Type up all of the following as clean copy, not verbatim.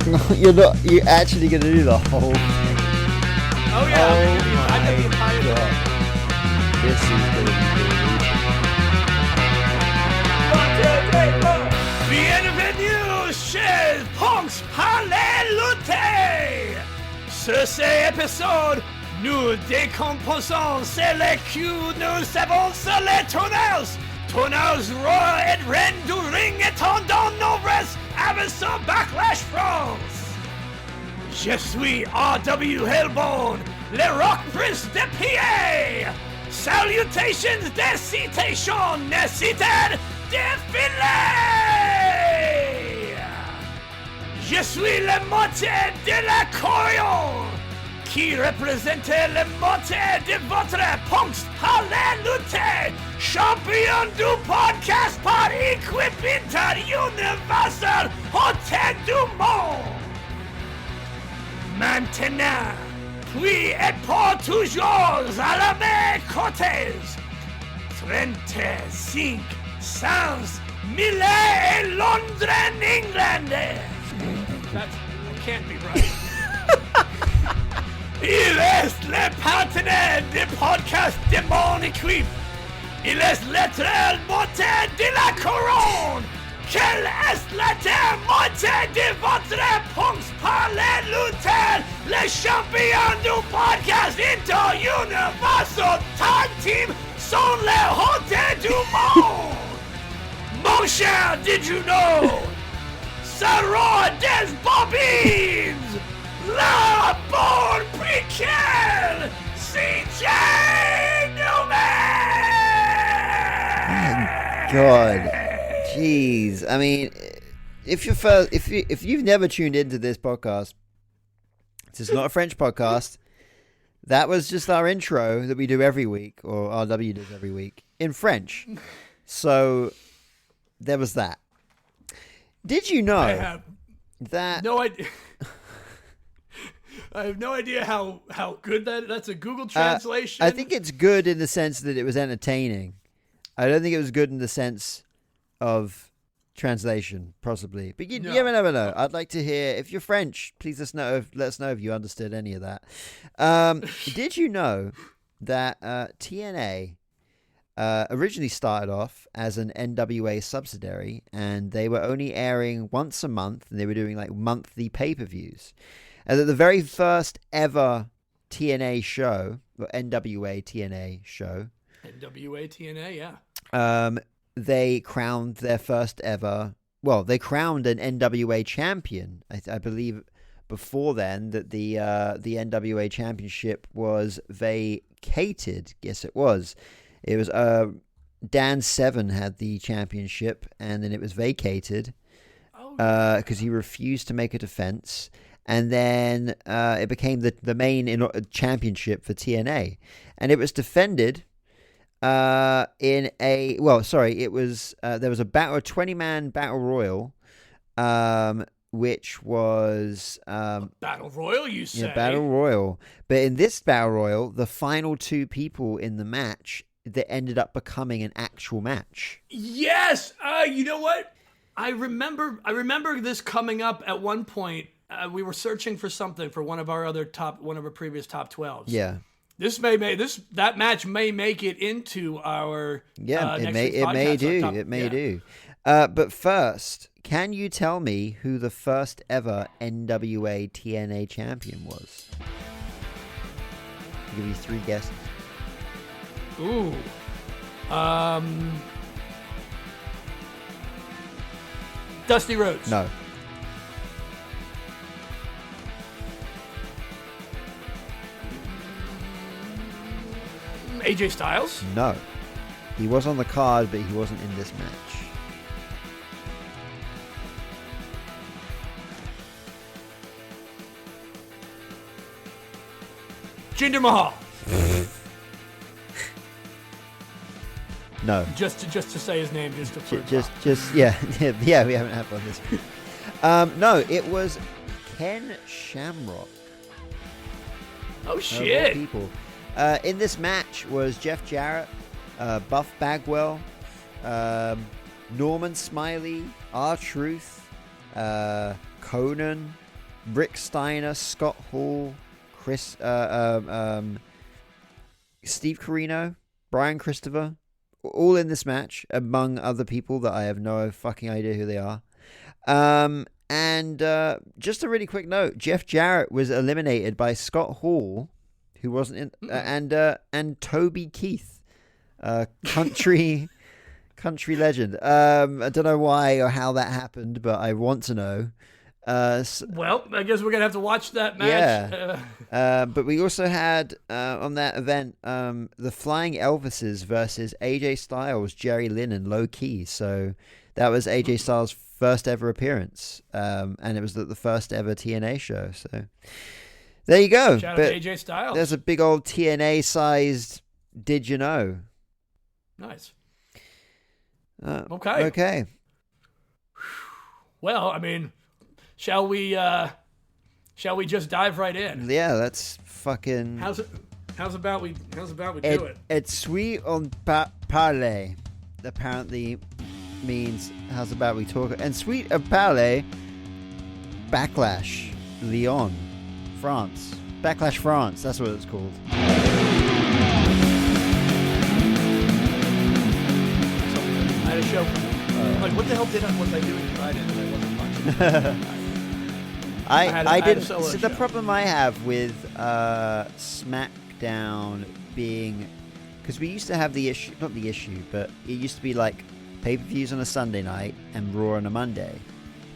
You're actually gonna do the whole thing. Oh yeah, I'm gonna be a pioneer. This is gonna be Bienvenue chez Punks Parler Lutte. Sur cet épisode, nous décomposons les coups, nous avons sur les tourneurs. Tourneurs rois et reines du ring étant dans nos restes avec ce Backlash France. Je suis R.W. Hellbone, le Rock Prince de PA. Salutations de citation nécessaire défilé. Je suis le moitié de la choreo qui représente le moitié de votre Punks Parler Lutte, champion du podcast par équipe interuniverselle Hotel du Monde. Maintenant, puis et pour toujours à la mes côtés, 35 cents mille et Londres, England. That can't be right. Il est le partenaire du podcast de mon équipe. Il est l'éternel moitié de la couronne. Quelle est l'éternelle moitié de votre Punks Parler Lutte, le champion du podcast inter-universal tag team sont les hôtels du monde. Mon cher, did you know? Sarah des Bobbins, la bonne piquelle, CJ Newman! God, jeez. I mean, if you've never tuned into this podcast, this is not a French podcast. That was just our intro that we do every week, or RW does every week, in French. So there was that. Did you know I have that? no idea. I have no idea how good that's a Google translation. I think it's good in the sense that it was entertaining. I don't think it was good in the sense of translation, possibly. But you never know. I'd like to hear, if you're French, please let us know if you understood any of that. Did you know that TNA originally started off as an NWA subsidiary, and they were only airing once a month, and they were doing like monthly pay-per-views. And that the very first ever TNA show, or NWA TNA show, yeah. They crowned their first ever. Well, they crowned an NWA champion. I believe before then that the NWA championship was vacated. Yes, it was. It was Dan Severn had the championship, and then it was vacated because he refused to make a defense. And then it became the main championship for TNA, and it was defended in a it was there was a 20-man battle royal, which was a battle royal. You say battle royal, but in this battle royal, the final two people in the match that ended up becoming an actual match. Yes, you know what? I remember this coming up at one point. We were searching for something for one of our previous top 12s. Yeah. That match may make it into our it may do. But first, can you tell me who the first ever NWA TNA champion was? I'll give you three guesses. Ooh. Dusty Rhodes. No. AJ Styles? No. He was on the card, but he wasn't in this match. Jinder Mahal. No. Just to say his name, just yeah, we haven't had one this week. No, it was Ken Shamrock. Oh shit! People. In this match was Jeff Jarrett, Buff Bagwell, Norman Smiley, R-Truth, Conan, Rick Steiner, Scott Hall, Steve Corino, Brian Christopher, all in this match, among other people that I have no fucking idea who they are. And just a really quick note, Jeff Jarrett was eliminated by Scott Hall, who wasn't in, and Toby Keith, country legend. I don't know why or how that happened, but I want to know. Well, I guess we're gonna have to watch that match. Yeah. But we also had on that event the Flying Elvises versus AJ Styles, Jerry Lynn, and Low Key. So that was AJ Styles' first ever appearance, and it was the first ever TNA show. So there you go. Shout out to AJ Styles. There's a big old TNA sized. Did you know? Nice. Okay. Well, I mean, shall we just dive right in? Yeah, let's fucking. How's about we do it? It's sweet on parler. Apparently means how's about we talk, and sweet of parler. Backlash, Lyon, France. Backlash France. That's what it's called. I had a show. Like, what the hell was I doing Friday that I wasn't watching? I didn't. So the problem I have with SmackDown being, because we used to have the issue, not the issue, but it used to be like pay-per-views on a Sunday night and Raw on a Monday.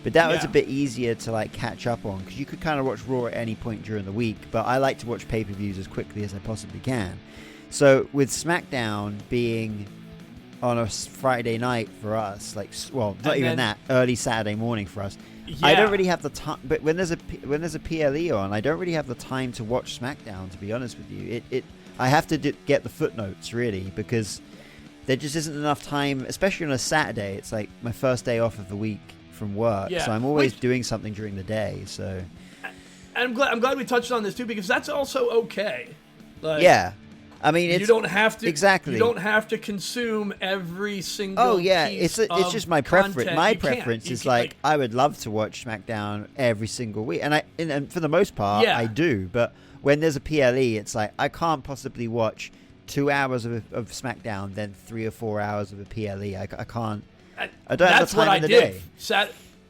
But that was a bit easier to like catch up on, because you could kind of watch Raw at any point during the week. But I like to watch pay-per-views as quickly as I possibly can. So with SmackDown being on a Friday night for us, like, well, not even that, early Saturday morning for us. Yeah. I don't really have the time, but when there's a PLE on, I don't really have the time to watch SmackDown, to be honest with you. I have to get the footnotes, really, because there just isn't enough time, especially on a Saturday. It's like my first day off of the week from work, so I'm always doing something during the day. So, and I'm glad we touched on this too, because that's also okay. Like, yeah. I mean, you don't have to exactly. You don't have to consume every single. Oh yeah, piece it's just my preference. My preference is like I would love to watch SmackDown every single week, and for the most part, I do. But when there's a PLE, it's like I can't possibly watch 2 hours of SmackDown, then 3 or 4 hours of a PLE. I can't. I don't have the time in the day.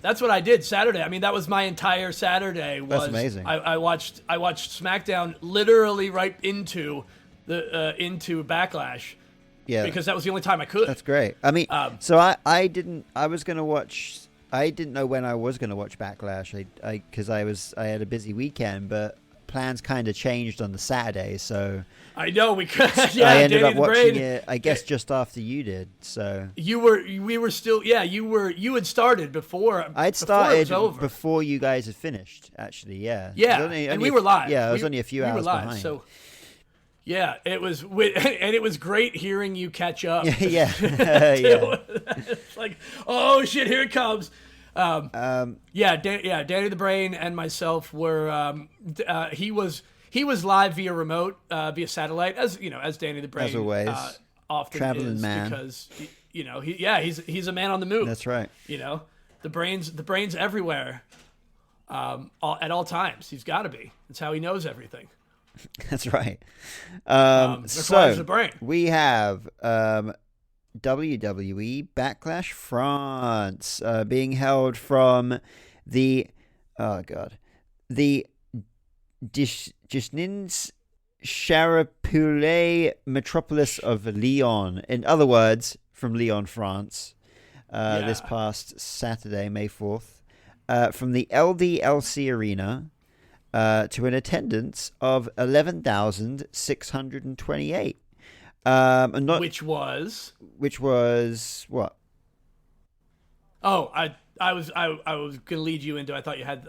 That's what I did Saturday. I mean, that was my entire Saturday. That's amazing. I watched SmackDown literally right into Backlash. Yeah, because that was the only time I could. That's great. I mean, so I didn't know when I was gonna watch Backlash. Because I had a busy weekend, but plans kind of changed on the Saturday. So I know I ended up watching it, I guess, just after you did. So we were still you had started before. I'd started before you guys had finished. Actually, yeah. And we were live. Yeah, I was only a few hours behind. So. Yeah, it was, and it was great hearing you catch up. Yeah. It's like, oh shit, here it comes. Danny the Brain and myself were. He was live via remote, via satellite, as you know, as Danny the Brain, as always, often traveling is, man, because he's a man on the move. That's right. You know, the brain's everywhere, at all times. He's got to be. That's how he knows everything. That's right. So the brain. We have WWE Backlash France being held from the Gisnins Charapoulet metropolis of Lyon. In other words, from Lyon, France. This past Saturday, May 4th, from the LDLC Arena. To an attendance of 11,628. Which was what? Oh, I was gonna lead you into. I thought you had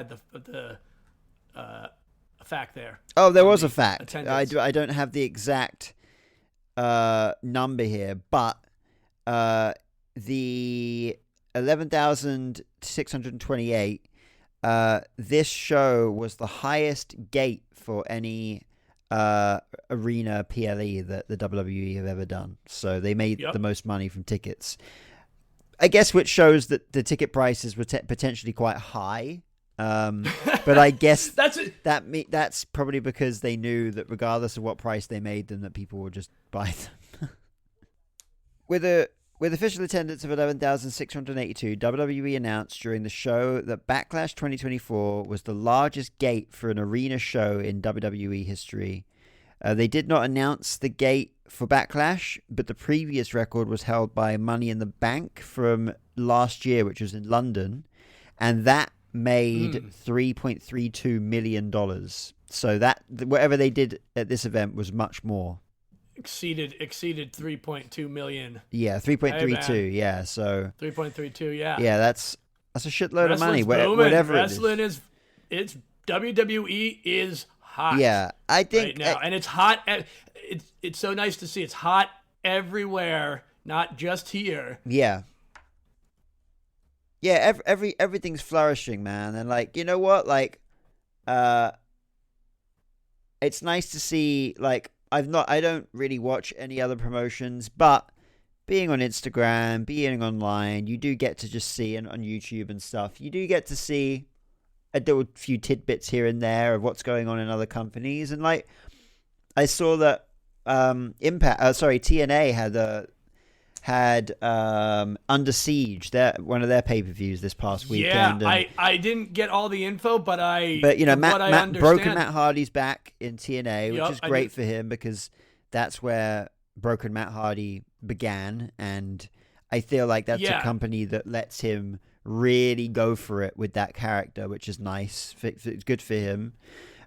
the fact there. Oh, there was a fact. I don't have the exact number here, but the 11,628. This show was the highest gate for any arena PLE that the WWE have ever done. So they made the most money from tickets. I guess which shows that the ticket prices were potentially quite high. But I guess that's probably because they knew that regardless of what price they made them, that people would just buy them. With official attendance of 11,682, WWE announced during the show that Backlash 2024 was the largest gate for an arena show in WWE history. They did not announce the gate for Backlash, but the previous record was held by Money in the Bank from last year, which was in London, and that made $3.32 million. So that whatever they did at this event was much more. Exceeded 3.2 million. Yeah, 3.32. Yeah, so 3.32. Yeah. Yeah, that's a shitload of money. Booming. Whatever Wrestling it's WWE is hot. Yeah, I think right now, and it's hot. It's so nice to see. It's hot everywhere, not just here. Yeah. Yeah, everything's flourishing, man, and like, you know what, like, it's nice to see. Like, I don't really watch any other promotions, but being on Instagram, being online, you do get to just see, and on YouTube and stuff, you do get to see a few tidbits here and there of what's going on in other companies. And like, I saw that TNA had Under Siege, one of their pay-per-views this past weekend. Yeah, I didn't get all the info, but you know, Broken Matt Hardy's back in TNA, which is great for him because that's where Broken Matt Hardy began, and I feel like that's a company that lets him really go for it with that character, which is nice. It's good for him.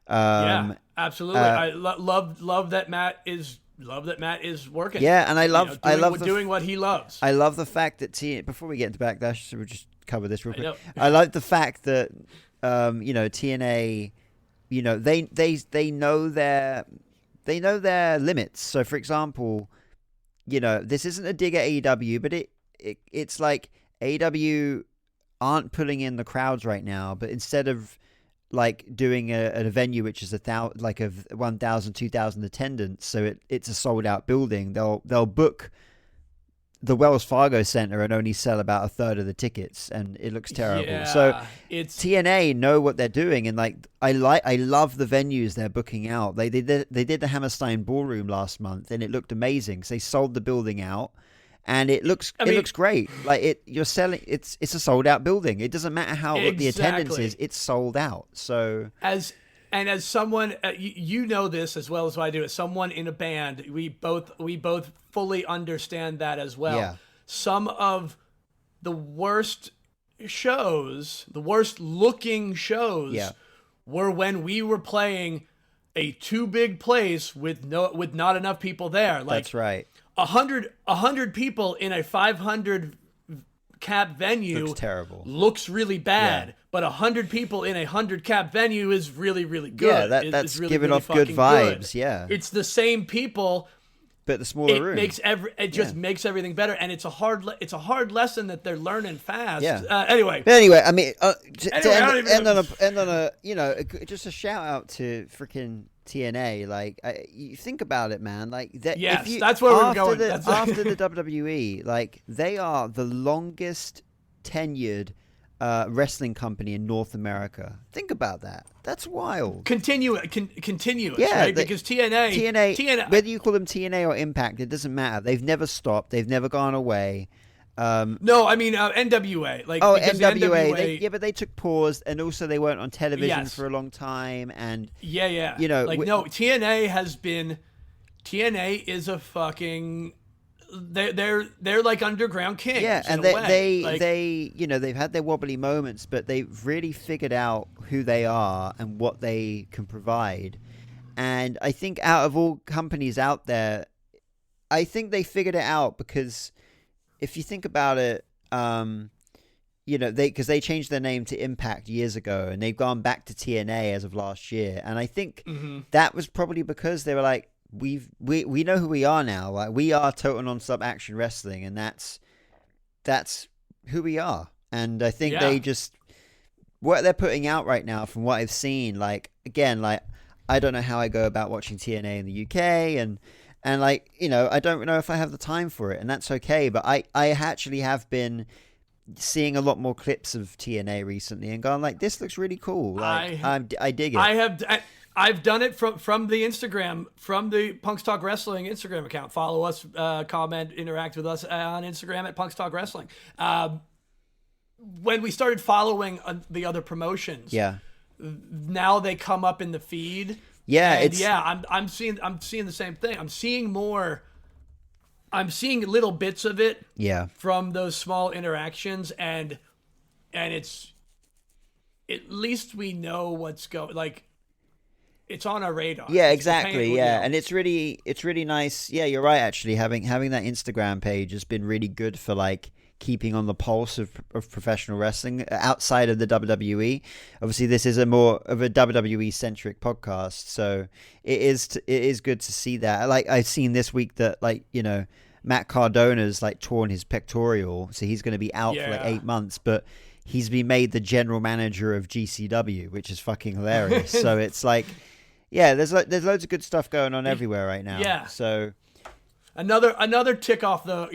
Yeah, absolutely. I love that Matt is. Love that Matt is working. Yeah, and I love doing what he loves. I love the fact that before we get into Backlash, so we'll just cover this real quick. I like the fact that you know, TNA, you know, they know their limits. So for example, you know, this isn't a dig at AEW, but it's like AEW aren't pulling in the crowds right now, but instead of like doing a venue which is 1,000, 2,000 attendance, so it's a sold out building, they'll book the Wells Fargo Center and only sell about a third of the tickets, and it looks terrible. Yeah, so TNA know what they're doing, and like I love the venues they're booking out. They did the Hammerstein Ballroom last month, and it looked amazing. So they sold the building out. And it looks great. Like you're selling. It's a sold out building. It doesn't matter what the attendance is. It's sold out. So as someone, you know this as well as I do. As someone in a band, we both fully understand that as well. Yeah. Some of the worst shows, the worst looking shows, were when we were playing a too big place with not enough people there. Like, that's right. 100 people in a 500 cap venue looks terrible. Looks really bad, but 100 people in a 100 cap venue is really, really good. Yeah, that's really, giving really off good vibes. Good. Yeah, it's the same people, but the smaller room makes makes everything better, and it's a hard lesson that they're learning fast. Yeah. Anyway, I mean, to end on a you know, just a shout out to freaking TNA. Like, you think about it, man. Like, that's where we're going. After the WWE, like, they are the longest tenured wrestling company in North America. Think about that. That's wild. Continuous, right? Because TNA, whether you call them TNA or Impact, it doesn't matter. They've never stopped. They've never gone away. No, I mean NWA. NWA. But they took pause, and also they weren't on television for a long time. And you know, TNA is a fucking. They're like underground kings. Yeah, and they've had their wobbly moments, but they've really figured out who they are and what they can provide. And I think out of all companies out there, I think they figured it out because if you think about it, you know, because they changed their name to Impact years ago, and they've gone back to TNA as of last year. And I think that was probably because they were like, we know who we are now. Like, we are Total Non-Stop Action Wrestling, and that's who we are. And I think they just, what they're putting out right now, from what I've seen, like, again, like, I don't know how I go about watching TNA in the UK, and like, you know, I don't know if I have the time for it, and that's okay. But I actually have been seeing a lot more clips of TNA recently and going like, this looks really cool. Like, I dig it. I've done it from the Instagram, from the Punks Talk Wrestling Instagram account. Follow us, comment, interact with us on Instagram at Punks Talk Wrestling. When we started following the other promotions, now they come up in the feed. Yeah, I'm seeing the same thing. I'm seeing little bits of it. Yeah. From those small interactions, and it's, at least we know what's going, like, it's on our radar. Yeah, exactly. Yeah, and it's really nice. Yeah, you're right. Actually, having that Instagram page has been really good for like keeping on the pulse of professional wrestling outside of the WWE. Obviously, this is a more of a WWE centric podcast, so it is good to see that. Like I've seen this week that like Matt Cardona's like torn his pectoral, so he's going to be out for like 8 months, but he's been made the general manager of GCW, which is fucking hilarious. So it's like, yeah, there's loads of good stuff going on everywhere right now. Yeah. So another tick off the,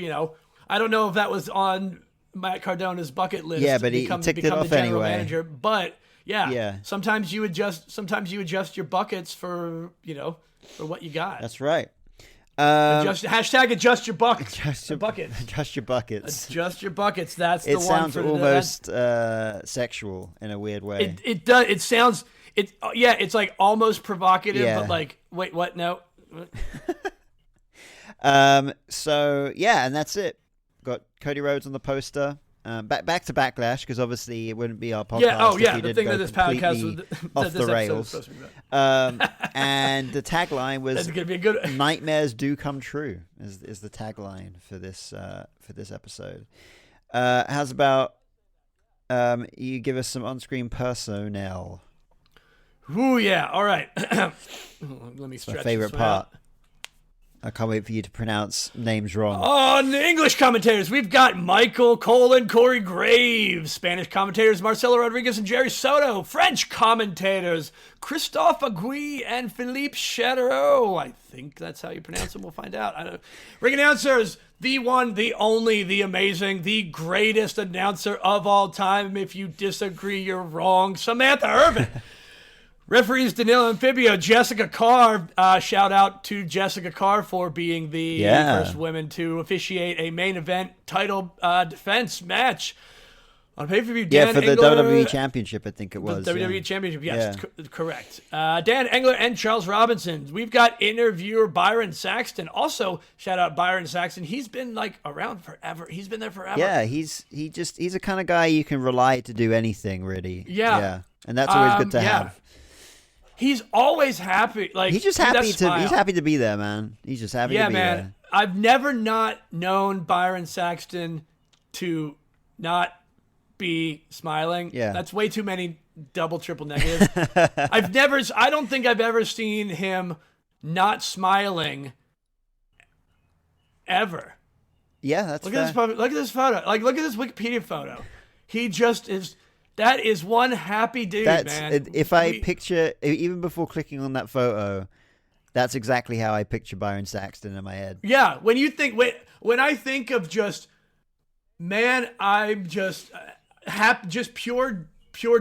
I don't know if that was on Matt Cardona's bucket list. Yeah, but he ticked it off anyway. Manager, but yeah. Sometimes you adjust your buckets for what you got. That's right. Adjust your buckets. Adjust your buckets. Adjust your buckets. That's the one. It sounds almost sexual in a weird way. It does. It sounds. It's like almost provocative, but like, wait, what? No. So yeah, and that's it. Got Cody Rhodes on the poster. Back to Backlash, because obviously it wouldn't be our podcast. If we the didn't thing go that this podcast off the rails. And the tagline was "That's gonna be a good nightmares do come true." Is the tagline for this episode? How's about you give us some on-screen personnel? Ooh yeah, all right. Let me stretch. My favorite part. I can't wait for you to pronounce names wrong. On English commentators, we've got Michael Cole and Corey Graves. Spanish commentators, Marcelo Rodriguez and Jerry Soto. French commentators, Christophe Agui and Philippe Chateau. I think that's how you pronounce them. We'll find out. Ring announcers, the one, the only, the amazing, the greatest announcer of all time. If you disagree, you're wrong. Samantha Irvin. Referees Danilo Amphibio, Jessica Carr. Shout out to Jessica Carr for being the first woman to officiate a main event title defense match on pay-per-view. Dan for the Engler, WWE Championship, I think it was. The WWE Championship, yes, correct. Dan Engler and Charles Robinson. We've got interviewer Byron Saxton. Also, shout out Byron Saxton. He's been like around forever. He's been there forever. Yeah, he's a kind of guy you can rely to do anything, really. Yeah. And that's always good to have. He's always happy. Like he's just happy to be there, man. He's just happy to be there. Yeah, man. I've never not known Byron Saxton to not be smiling. Yeah. That's way too many double, triple negatives. I don't think I've ever seen him not smiling ever. Yeah, that's Look at this photo. Look at this photo. Like, look at this Wikipedia photo. He just is. That is one happy dude, man. If I picture, even before clicking on that photo, that's exactly how I picture Byron Saxton in my head. Yeah, when I think of just, man, I'm just just pure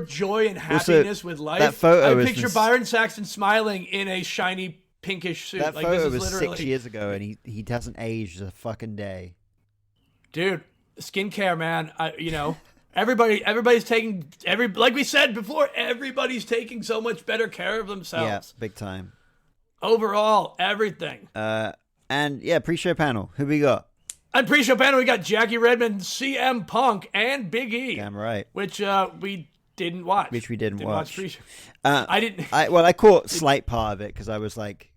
joy and happiness with life. That photo I picture Byron Saxton smiling in a shiny pinkish suit. That photo was 6 years ago, and he hasn't aged a fucking day. Dude, skincare, man. Everybody's taking like we said before, everybody's taking so much better care of themselves. Yeah, big time. Overall, everything. And pre-show panel. Who we got? On pre-show panel, we got Jackie Redmond, CM Punk, and Big E. Damn right. Which we didn't watch. Didn't watch pre-show. I didn't. I caught slight part of it because I was like,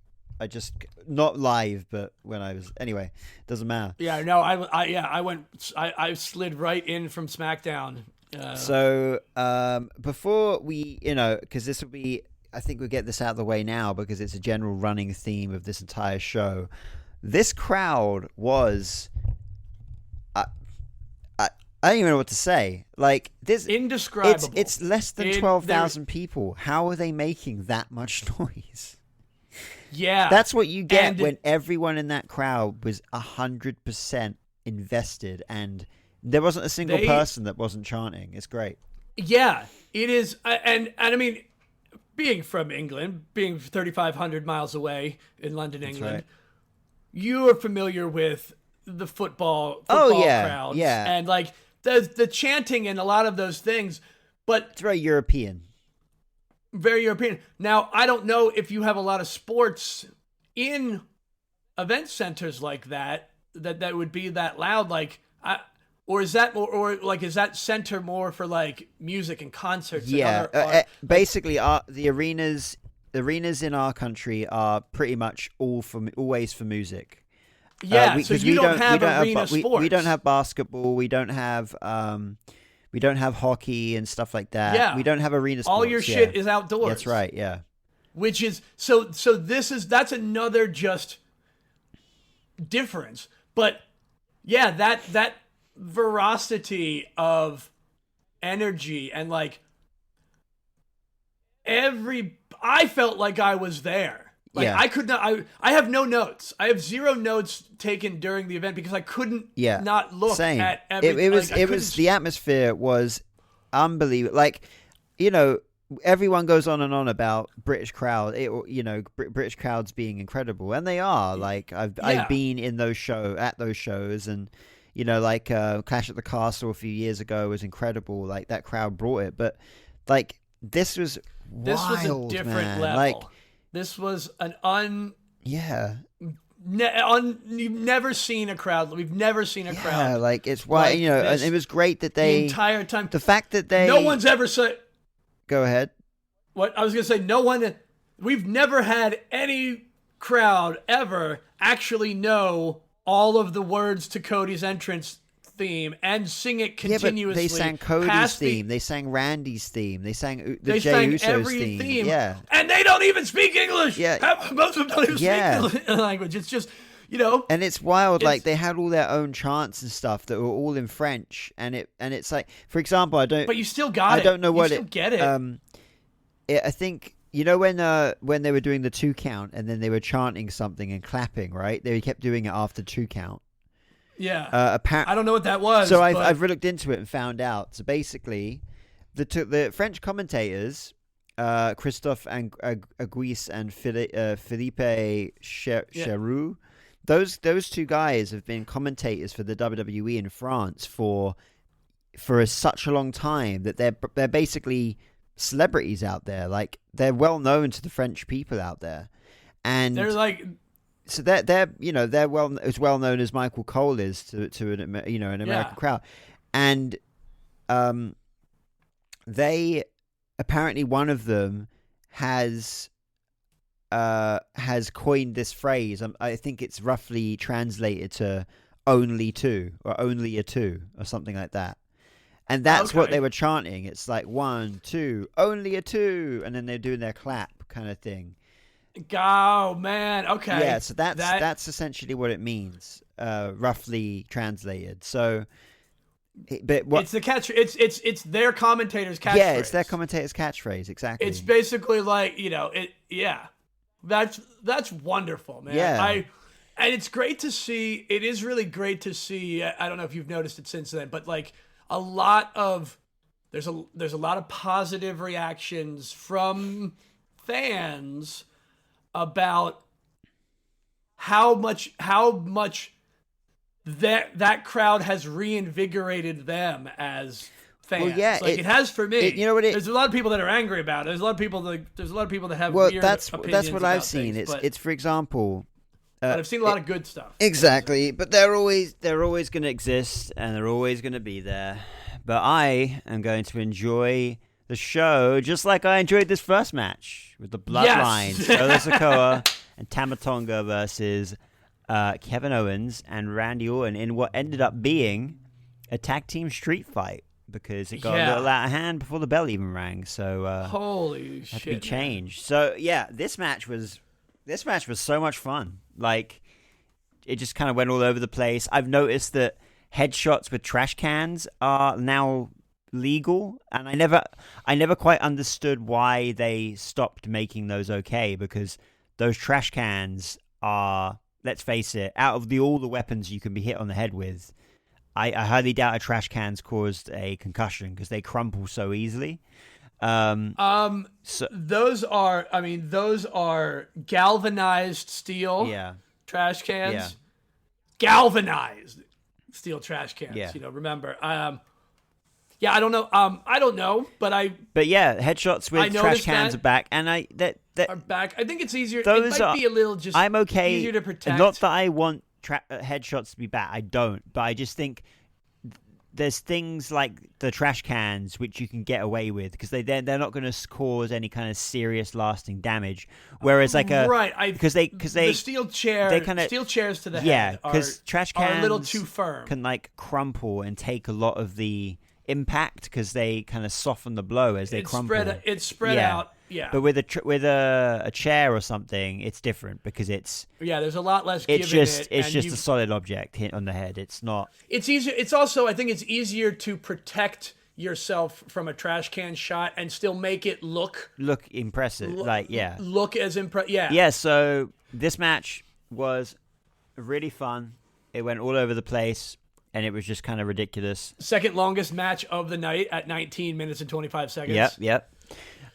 not live, but when I was anyway, doesn't matter. Yeah, no, I slid right in from SmackDown. So before we, because this will be, I think we'll get this out of the way now because it's a general running theme of this entire show. This crowd was, I don't even know what to say. Like this, indescribable. It's less than 12,000 people. How are they making that much noise? Yeah. That's what you get when everyone in that crowd was 100% invested and There wasn't a single person that wasn't chanting. It's great. Yeah, it is. And I mean, being from England, being 3,500 miles away in London, England, right. You are familiar with the football crowds. Yeah. And like the chanting and a lot of those things. But it's very European. Very European. Now, I don't know if you have a lot of sports in event centers like that would be that loud. Like, or is that more, or like, is that center more for like music and concerts? Yeah. And basically, the arenas in our country are pretty much always for music. Yeah. So you don't have arena sports. We don't have basketball. We don't have hockey and stuff like that. Yeah. We don't have arena sports. All your shit is outdoors. That's right, yeah. Which is, so that's another just difference. But yeah, that veracity of energy and like I felt like I was there. Like I could not. I have no notes. I have zero notes taken during the event because I couldn't not look at everything. It was the atmosphere was unbelievable. Like, you know, everyone goes on and on about British crowd. British crowds being incredible, and they are. Like I've been in those shows, and you know, like Clash at the Castle a few years ago was incredible. Like that crowd brought it, but like this was wild, a different man. level. Like, this was you've never seen a crowd. We've never seen a crowd. Yeah, like it's why like and it was great that the entire time. The fact that no one's ever said. Go ahead. What I was gonna say, we've never had any crowd ever actually know all of the words to Cody's entrance theme and sing it continuously. Yeah, but they sang Cody's theme. They sang Randy's theme. They sang Jey Uso's every theme. Yeah. And they don't even speak English. Yeah. Most of them don't even speak the language. It's just, you know. And it's wild. Like they had all their own chants and stuff that were all in French. And it's like, for example, But you still got it. I don't know what you still get it. I think, you know, when they were doing the 2 count and then they were chanting something and clapping, right? They kept doing it after 2 count. Yeah. I don't know what that was. So I've looked into it and found out. So basically, the French commentators, Christophe Aguis and Philippe Cheroux, those 2 guys have been commentators for the WWE in France for such a long time that they're basically celebrities out there. Like they're well known to the French people out there, and they're like. So they're as well known as Michael Cole is to an American crowd, and they apparently one of them has coined this phrase. I think it's roughly translated to "only 2" or "only a 2" or something like that, and that's what they were chanting. It's like 1, 2, only a 2, and then they're doing their clap kind of thing. Oh man, okay. Yeah, so that's essentially what it means, roughly translated. So, but what it's the catch? It's their commentator's catchphrase. Yeah, it's their commentator's catchphrase. Exactly. It's basically like it. Yeah, that's wonderful, man. Yeah. And it's great to see. It is really great to see. I don't know if you've noticed it since then, but like there's a lot of positive reactions from fans about how much that crowd has reinvigorated them as fans. Well, yeah, it has for me. You know what? There's a lot of people that are angry about it. There's a lot of people that have weird that's opinions what about I've seen. Things, It's for example. But I've seen a lot of good stuff. Exactly, but they're always going to exist and they're always going to be there. But I am going to enjoy the show just like I enjoyed this first match with the Bloodlines, Solo Sikoa and Tama Tonga versus Kevin Owens and Randy Orton in what ended up being a tag team street fight because it got a little out of hand before the bell even rang. So holy shit, had to be changed. So yeah, this match was so much fun. Like it just kind of went all over the place. I've noticed that headshots with trash cans are now legal, and I never quite understood why they stopped making those okay, because those trash cans are, let's face it, out of all the weapons you can be hit on the head with, I highly doubt a trash can's caused a concussion because they crumple so easily. Those are galvanized steel. Yeah. Trash cans. Yeah. Galvanized steel trash cans. Yeah. Remember. Yeah, I don't know. But yeah, headshots with trash cans are back, and are back. I think it's easier. Those it might be a little just. I'm okay. Easier to protect. Not that I want headshots to be back. I don't, but I just think there's things like the trash cans which you can get away with because they're not going to cause any kind of serious lasting damage. Whereas because the steel chairs to the head because trash cans are a little too firm, can like crumple and take a lot of the impact because they kind of soften the blow as they crumple. It's spread out. Yeah, but with a chair or something, it's different because there's a lot less. It's just a solid object hit on the head. It's not. It's easier. It's also I think it's easier to protect yourself from a trash can shot and still make it look impressive. Look as impressive. Yeah. Yeah. So this match was really fun. It went all over the place. And it was just kind of ridiculous. Second longest match of the night at 19 minutes and 25 seconds. Yep.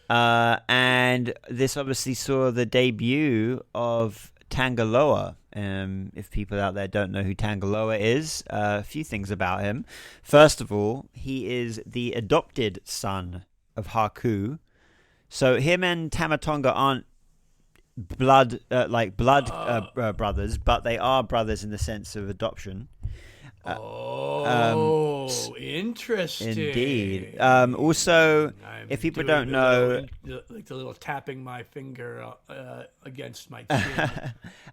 And this obviously saw the debut of Tangaloa. If people out there don't know who Tangaloa is, a few things about him. First of all, he is the adopted son of Haku. So him and Tamatonga aren't blood brothers, but they are brothers in the sense of adoption. Interesting. Indeed. Also, if people don't know, like the little tapping my finger against my chin.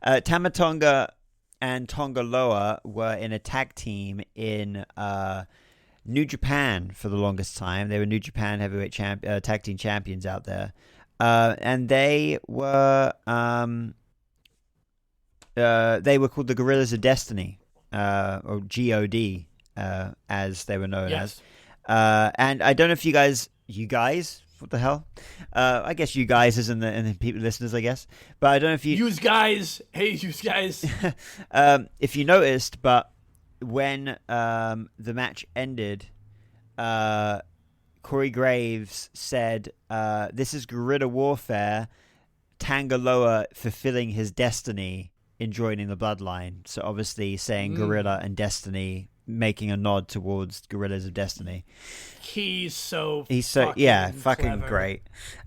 Tamatonga and Tongaloa were in a tag team in New Japan for the longest time. They were New Japan heavyweight tag team champions out there, and they were called the Gorillas of Destiny. Or GOD, as they were known as. And I don't know if you guys, what the hell? I guess you guys is in the people listeners, I guess. But I don't know if you... Use guys. If you noticed, but when the match ended, Corey Graves said, this is guerrilla warfare, Tangaloa fulfilling his destiny in joining the bloodline. So obviously saying Gorilla and Destiny, making a nod towards Gorillas of Destiny. He's so fucking great.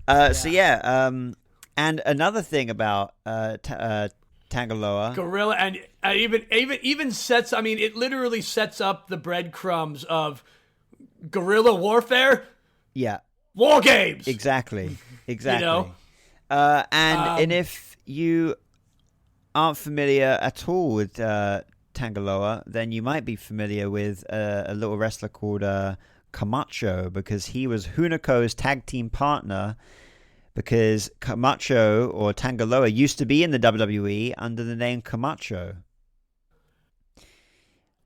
And another thing about Tangaloa, Gorilla, and even sets. I mean, it literally sets up the breadcrumbs of guerrilla warfare. Yeah, war games. Exactly. And if you aren't familiar at all with Tangaloa, then you might be familiar with a little wrestler called Camacho, because he was Hunico's tag team partner, because Camacho or Tangaloa used to be in the WWE under the name Camacho.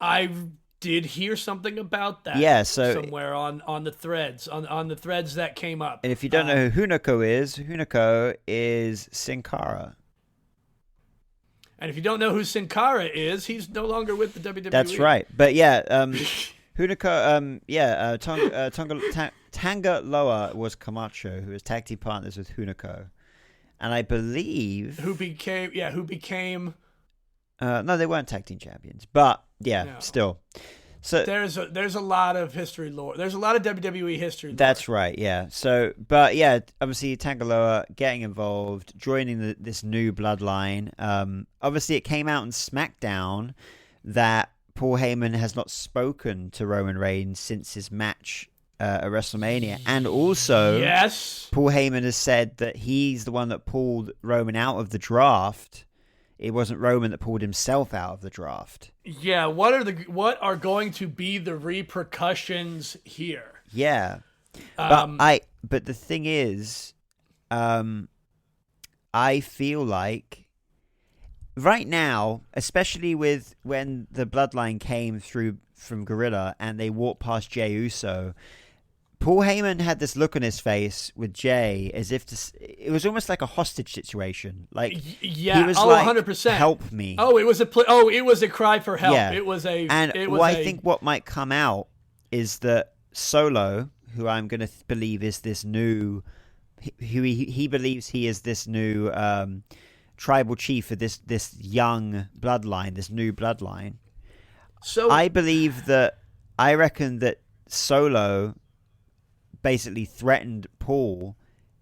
I did hear something about that. Yeah, so somewhere on the threads on the threads that came up. And if you don't know who Hunico is Sin Cara. And if you don't know who Sin Cara is, he's no longer with the WWE. That's right. But yeah, Hunico, Tangaloa was Camacho, who was tag team partners with Hunico. And I believe... Who became... no, they weren't tag team champions. But, still. So there's a lot of history lore. There's a lot of WWE history lore. That's right, yeah. So, but yeah, obviously Tangaloa getting involved, joining this new bloodline. Obviously it came out in SmackDown that Paul Heyman has not spoken to Roman Reigns since his match at WrestleMania. And also, Paul Heyman has said that he's the one that pulled Roman out of the draft. It wasn't Roman that pulled himself out of the draft. Yeah, what are going to be the repercussions here? Yeah. But the thing is, I feel like right now, especially with when the bloodline came through from Gorilla and they walked past Jey Uso, Paul Heyman had this look on his face with Jay as if it was almost like a hostage situation. Like he was like, 100%. help me. Oh, it was a cry for help. Yeah. I think what might come out is that Solo, who I'm going to believe is this new, who he believes he is this new tribal chief of this young bloodline, this new bloodline. So I reckon that Solo basically threatened Paul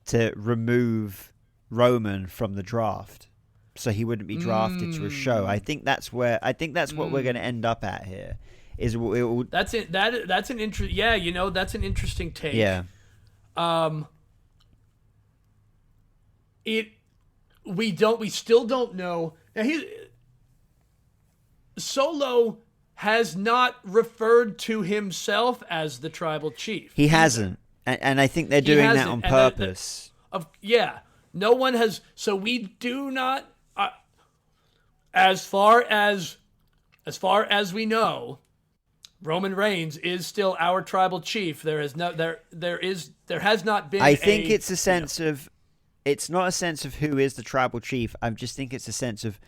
to remove Roman from the draft, so he wouldn't be drafted to a show. I think that's what we're going to end up at here. That's it. That's an interest. Yeah, that's an interesting take. Yeah. We still don't know. Now Solo has not referred to himself as the tribal chief. He hasn't. And I think they're doing that on purpose. No one has. So we do not. As far as we know, Roman Reigns is still our tribal chief. There has not been. I think it's a sense of. It's not a sense of who is the tribal chief. I just think it's a sense of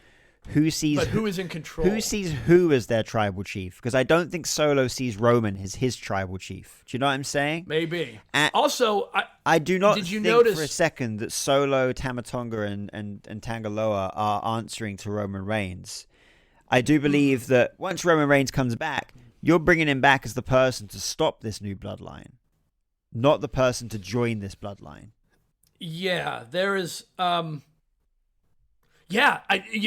who is in control. Who sees who as their tribal chief? Because I don't think Solo sees Roman as his tribal chief. Do you know what I'm saying? Maybe. Also, I do not think notice for a second that Solo, Tamatonga, and Tangaloa are answering to Roman Reigns. I do believe that once Roman Reigns comes back, you're bringing him back as the person to stop this new bloodline, not the person to join this bloodline. Yeah, there is. You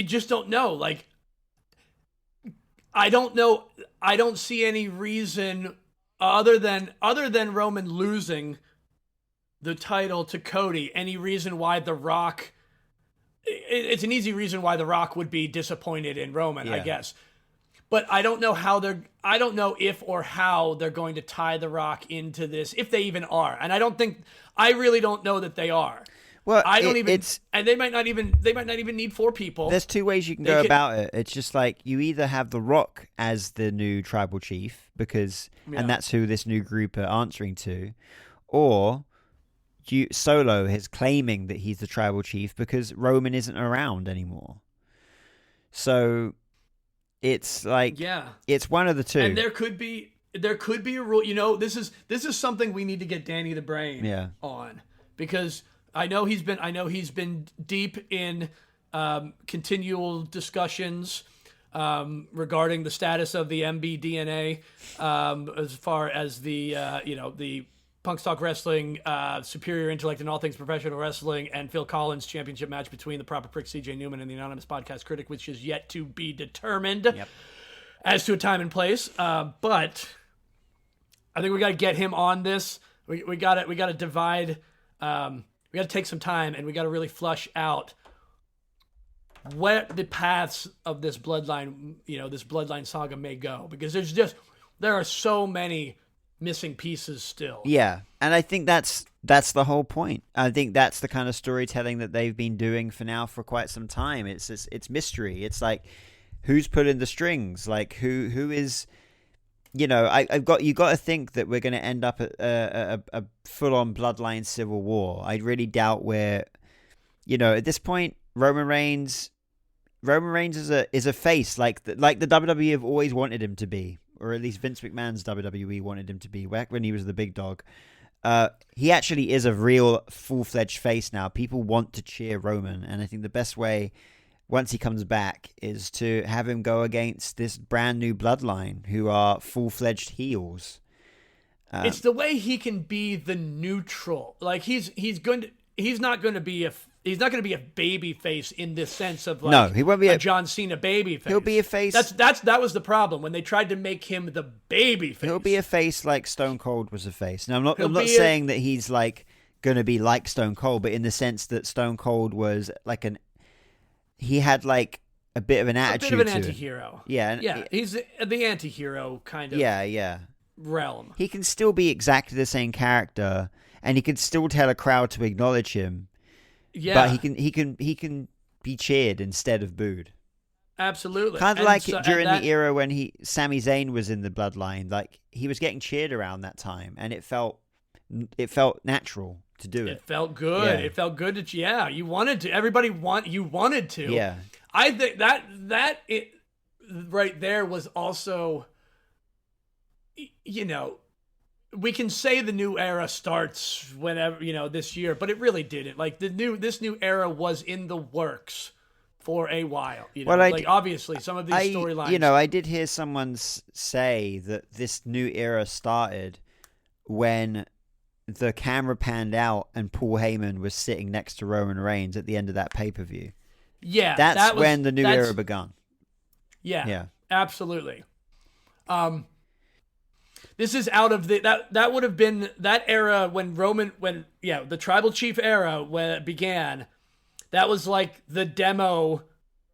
just don't know. Like, I don't know. I don't see any reason other than Roman losing the title to Cody. Any reason why The Rock? It's an easy reason why The Rock would be disappointed in Roman, I guess. But I don't know I don't know if or how they're going to tie The Rock into this, if they even are. And I really don't know that they are. Well, and they might not even need 4 people. There's 2 ways you can go about it. It's just like you either have The Rock as the new tribal chief and that's who this new group are answering to, or Solo is claiming that he's the tribal chief because Roman isn't around anymore. So it's like it's one of the two. And there could be a rule. This is something we need to get Danny the Brain on, because I know he's been deep in continual discussions regarding the status of the MBDNA, as far as the Punk's Talk Wrestling Superior Intellect in All Things Professional Wrestling and Phil Collins championship match between the Proper Prick CJ Newman and the Anonymous Podcast Critic, which is yet to be determined as to a time and place. But I think we got to get him on this. We got to divide. We got to take some time, and we got to really flush out where the paths of this bloodline saga may go, because there are so many missing pieces still. Yeah, and I think that's the whole point. I think that's the kind of storytelling that they've been doing for quite some time. It's mystery. It's like, who's pulling the strings? Like who is. You got to think that we're going to end up at a full-on bloodline civil war. I really doubt at this point, Roman Reigns is a face like the WWE have always wanted him to be, or at least Vince McMahon's WWE wanted him to be back when he was the big dog. He actually is a real full-fledged face now. People want to cheer Roman, and I think the best way, once he comes back, is to have him go against this brand new bloodline who are full-fledged heels. It's the way he can be the neutral. Like he's not going to be a baby face in this sense of he won't be a John Cena baby face. He'll be a face. That was the problem when they tried to make him the baby face. He'll be a face like Stone Cold was a face. Now I'm not saying that he's like going to be like Stone Cold, but in the sense that Stone Cold was like he had like a bit of an attitude. A bit of an anti-hero. Yeah. He's the anti-hero kind of realm. He can still be exactly the same character, and he can still tell a crowd to acknowledge him. Yeah. But he can be cheered instead of booed. Absolutely. Kind of during the era when Sami Zayn was in the bloodline, like he was getting cheered around that time, and it felt it felt natural to do it. It felt good. Yeah. It felt good to, you wanted to. You wanted to. Yeah. I think that it right there was also, we can say the new era starts whenever, this year, but it really didn't. Like this new era was in the works for a while. Obviously some of these storylines. I did hear someone say that this new era started when the camera panned out and Paul Heyman was sitting next to Roman Reigns at the end of that pay-per-view. Yeah. That's when the new era begun. Yeah. Yeah. Absolutely. This is out of that would have been that era when the Tribal Chief era when it began. That was like the demo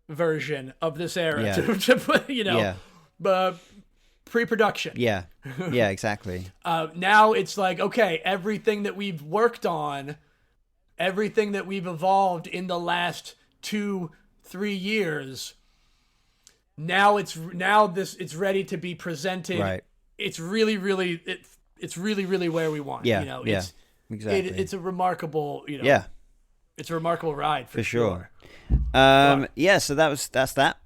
version of this era to put, pre-production. Yeah. Yeah, exactly. Now it's like, okay, everything that we've worked on, everything that we've evolved in the last 2-3 years, now it's ready to be presented. Right. It's really, really, it's really, really where we want. Yeah. Exactly. It's a remarkable, it's a remarkable ride for sure. So that's that.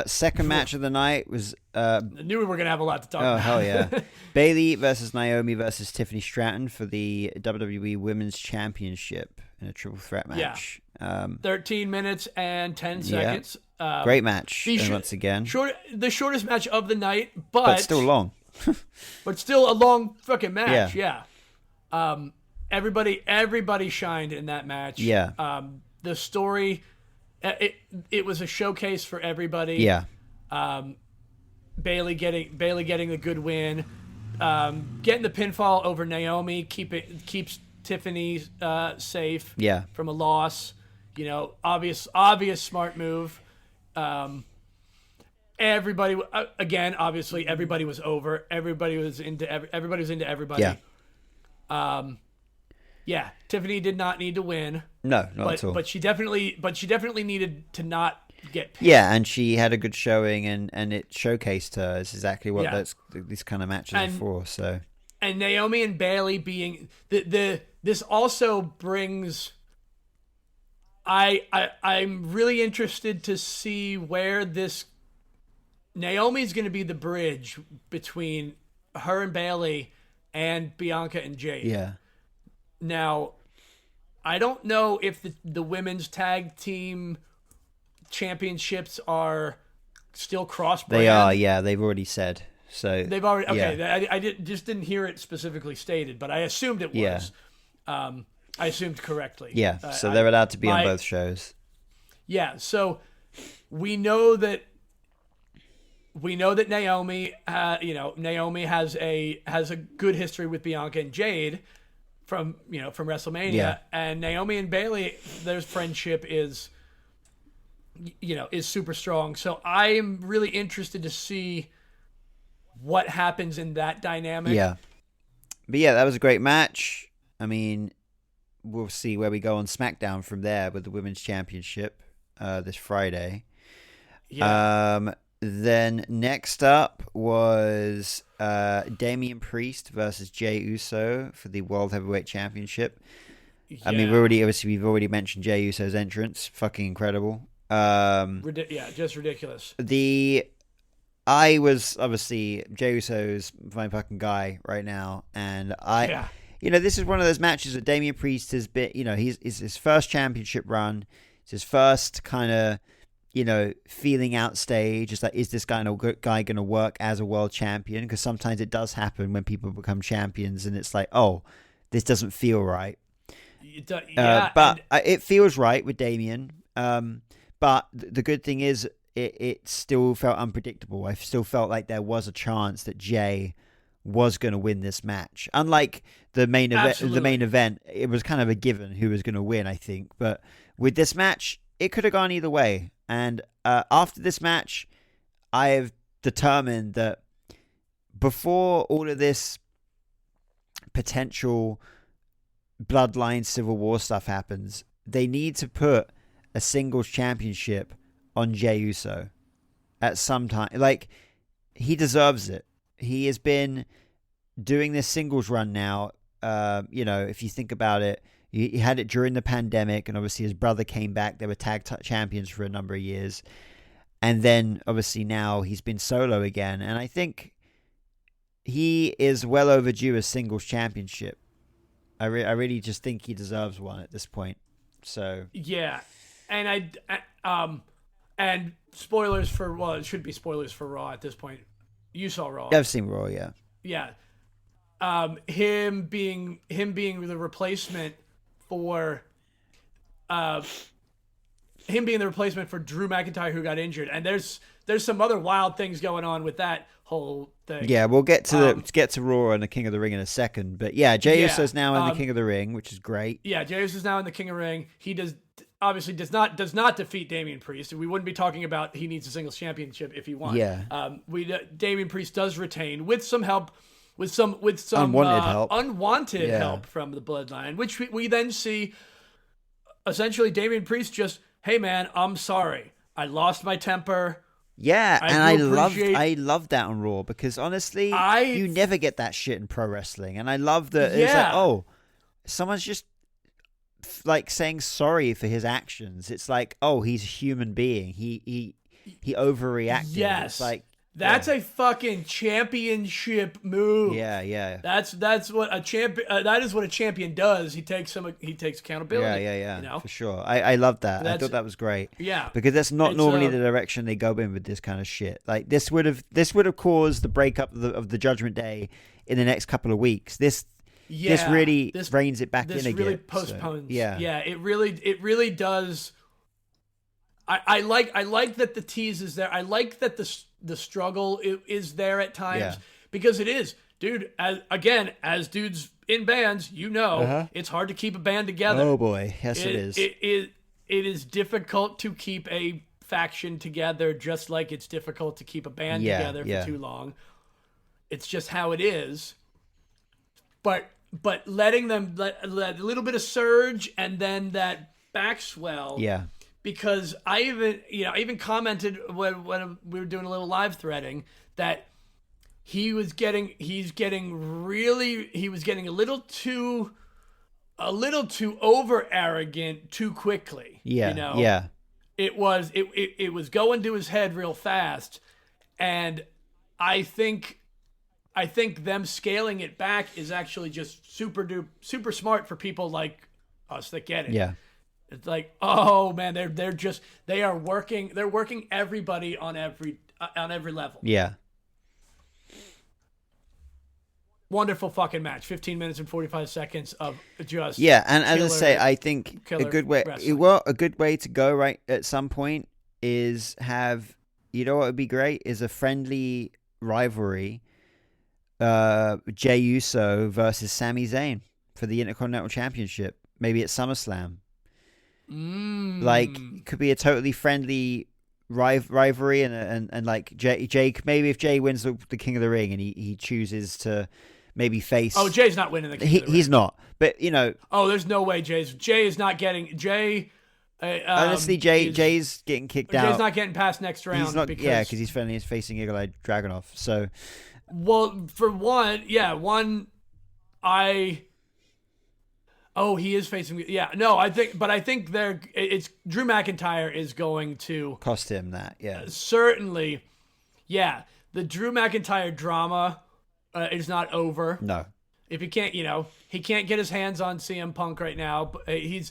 Second match of the night was. I knew we were gonna have a lot to talk about. Oh hell yeah! Bayley versus Naomi versus Tiffany Stratton for the WWE Women's Championship in a triple threat match. Yeah. 13 minutes and 10 seconds. Great match. Once again, the shortest match of the night, but still long. But still a long fucking match. Yeah. Everybody shined in that match. Yeah. The story, it was a showcase for everybody. Yeah. Bayley getting the good win, getting the pinfall over Naomi keeps Tiffany safe. Yeah. From a loss. Obvious smart move. Everybody again. Obviously, everybody was over. Everybody was into everybody. Yeah. Tiffany did not need to win. No, not at all. But she definitely needed to not get pinned. Yeah, and she had a good showing, and it showcased her. It's exactly what these kind of matches are for. So, and Naomi and Bayley being this also brings. I'm really interested to see where this. Naomi's going to be the bridge between her and Bayley and Bianca and Jade. Yeah. Now, I don't know if the women's tag team championships are still cross-brand. They are, yeah. They've already said. So they've already okay. I just didn't hear it specifically stated, but I assumed it was. Yeah. I assumed correctly. Yeah. So they're allowed to be on both shows. Yeah. So we know that Naomi, Naomi has a good history with Bianca and Jade from WrestleMania, and Naomi and Bayley, their friendship is super strong. So I am really interested to see what happens in that dynamic. Yeah, but that was a great match. I mean, we'll see where we go on SmackDown from there with the Women's Championship this Friday. Yeah. Then next up was Damian Priest versus Jey Uso for the World Heavyweight Championship. Yeah. I mean, we've already mentioned Jey Uso's entrance. Fucking incredible. Just ridiculous. I was obviously Jey Uso's my fucking guy right now, and this is one of those matches that Damian Priest has been. He's his first championship run. It's his first kind of. Feeling out stage. It's like, is this guy going to work as a world champion? Because sometimes it does happen when people become champions, and it's like, oh, this doesn't feel right. It feels right with Damian. But the good thing is, it still felt unpredictable. I still felt like there was a chance that Jey was going to win this match. Unlike the main event, it was kind of a given who was going to win, I think. But with this match, it could have gone either way. And after this match, I have determined that before all of this potential bloodline civil war stuff happens, they need to put a singles championship on Jey Uso at some time. Like, he deserves it. He has been doing this singles run now if you think about it, he had it during the pandemic, and obviously his brother came back. They were tag champions for a number of years. And then obviously now he's been solo again. And I think he is well overdue a singles championship. I really just think he deserves one at this point. So yeah. And and spoilers for, well, it should be spoilers for Raw at this point. You saw Raw. I've seen Raw, yeah. Yeah. Him being the replacement for Drew McIntyre, who got injured, and there's some other wild things going on with that whole thing. Yeah, we'll get to Raw and the King of the Ring in a second, but yeah, Jey Uso's now in the King of the Ring, which is great. Yeah, Jey Uso's now in the King of the Ring. He does not defeat Damian Priest. We wouldn't be talking about he needs a singles championship if he won. Yeah. Damian Priest does retain with some help. With some unwanted help from the Bloodline, which we then see essentially Damian Priest just, hey man, I'm sorry, I lost my temper. Yeah, I love that on Raw, because honestly, you never get that shit in pro wrestling, and I love that it's like, oh, someone's just like saying sorry for his actions. It's like, oh, he's a human being. He overreacted. Yes, it's like. That's a fucking championship move. Yeah. That's what a champion. That is what a champion does. He takes accountability. Yeah. You know? For sure. I love that. I thought that was great. Yeah, because that's not normally the direction they go in with this kind of shit. Like this would have caused the breakup of the Judgment Day in the next couple of weeks. This really reins it back in again. This really postpones. So, yeah. It really does. I like that the tease is there. I like that the struggle is there at times, because it is, dude. As dudes in bands, it's hard to keep a band together. Oh boy, yes, it is. It is difficult to keep a faction together, just like it's difficult to keep a band together for too long. It's just how it is. But letting them let a little bit of surge and then that backswell. Yeah. Because I even commented when we were doing a little live threading that he was getting a little too over arrogant too quickly. Yeah. Yeah. It was going to his head real fast, and I think them scaling it back is actually just super smart for people like us that get it. Yeah. It's like, oh man, they're working everybody on every level. Yeah. Wonderful fucking match. 15 minutes and 45 seconds of just and as I say, I think a good way to go right at some point is have, what would be great is a friendly rivalry, Jey Uso versus Sami Zayn for the Intercontinental Championship, maybe at SummerSlam. Like, could be a totally friendly rivalry, and like Jay maybe if Jay wins the King of the Ring and he chooses to maybe face. Oh, Jay's not winning the King of the Ring. He's not, but Oh, there's no way Jay is not getting Jay. Honestly, Jay's getting kicked out. Jay's not getting past next round. He's not, because he's facing Eagle-Eyed Dragunov. So, well, for one, Oh, he is facing. Yeah, no, I think it's Drew McIntyre is going to cost him that. Yeah, certainly. Yeah, the Drew McIntyre drama is not over. No, if he can't, he can't get his hands on CM Punk right now. But it's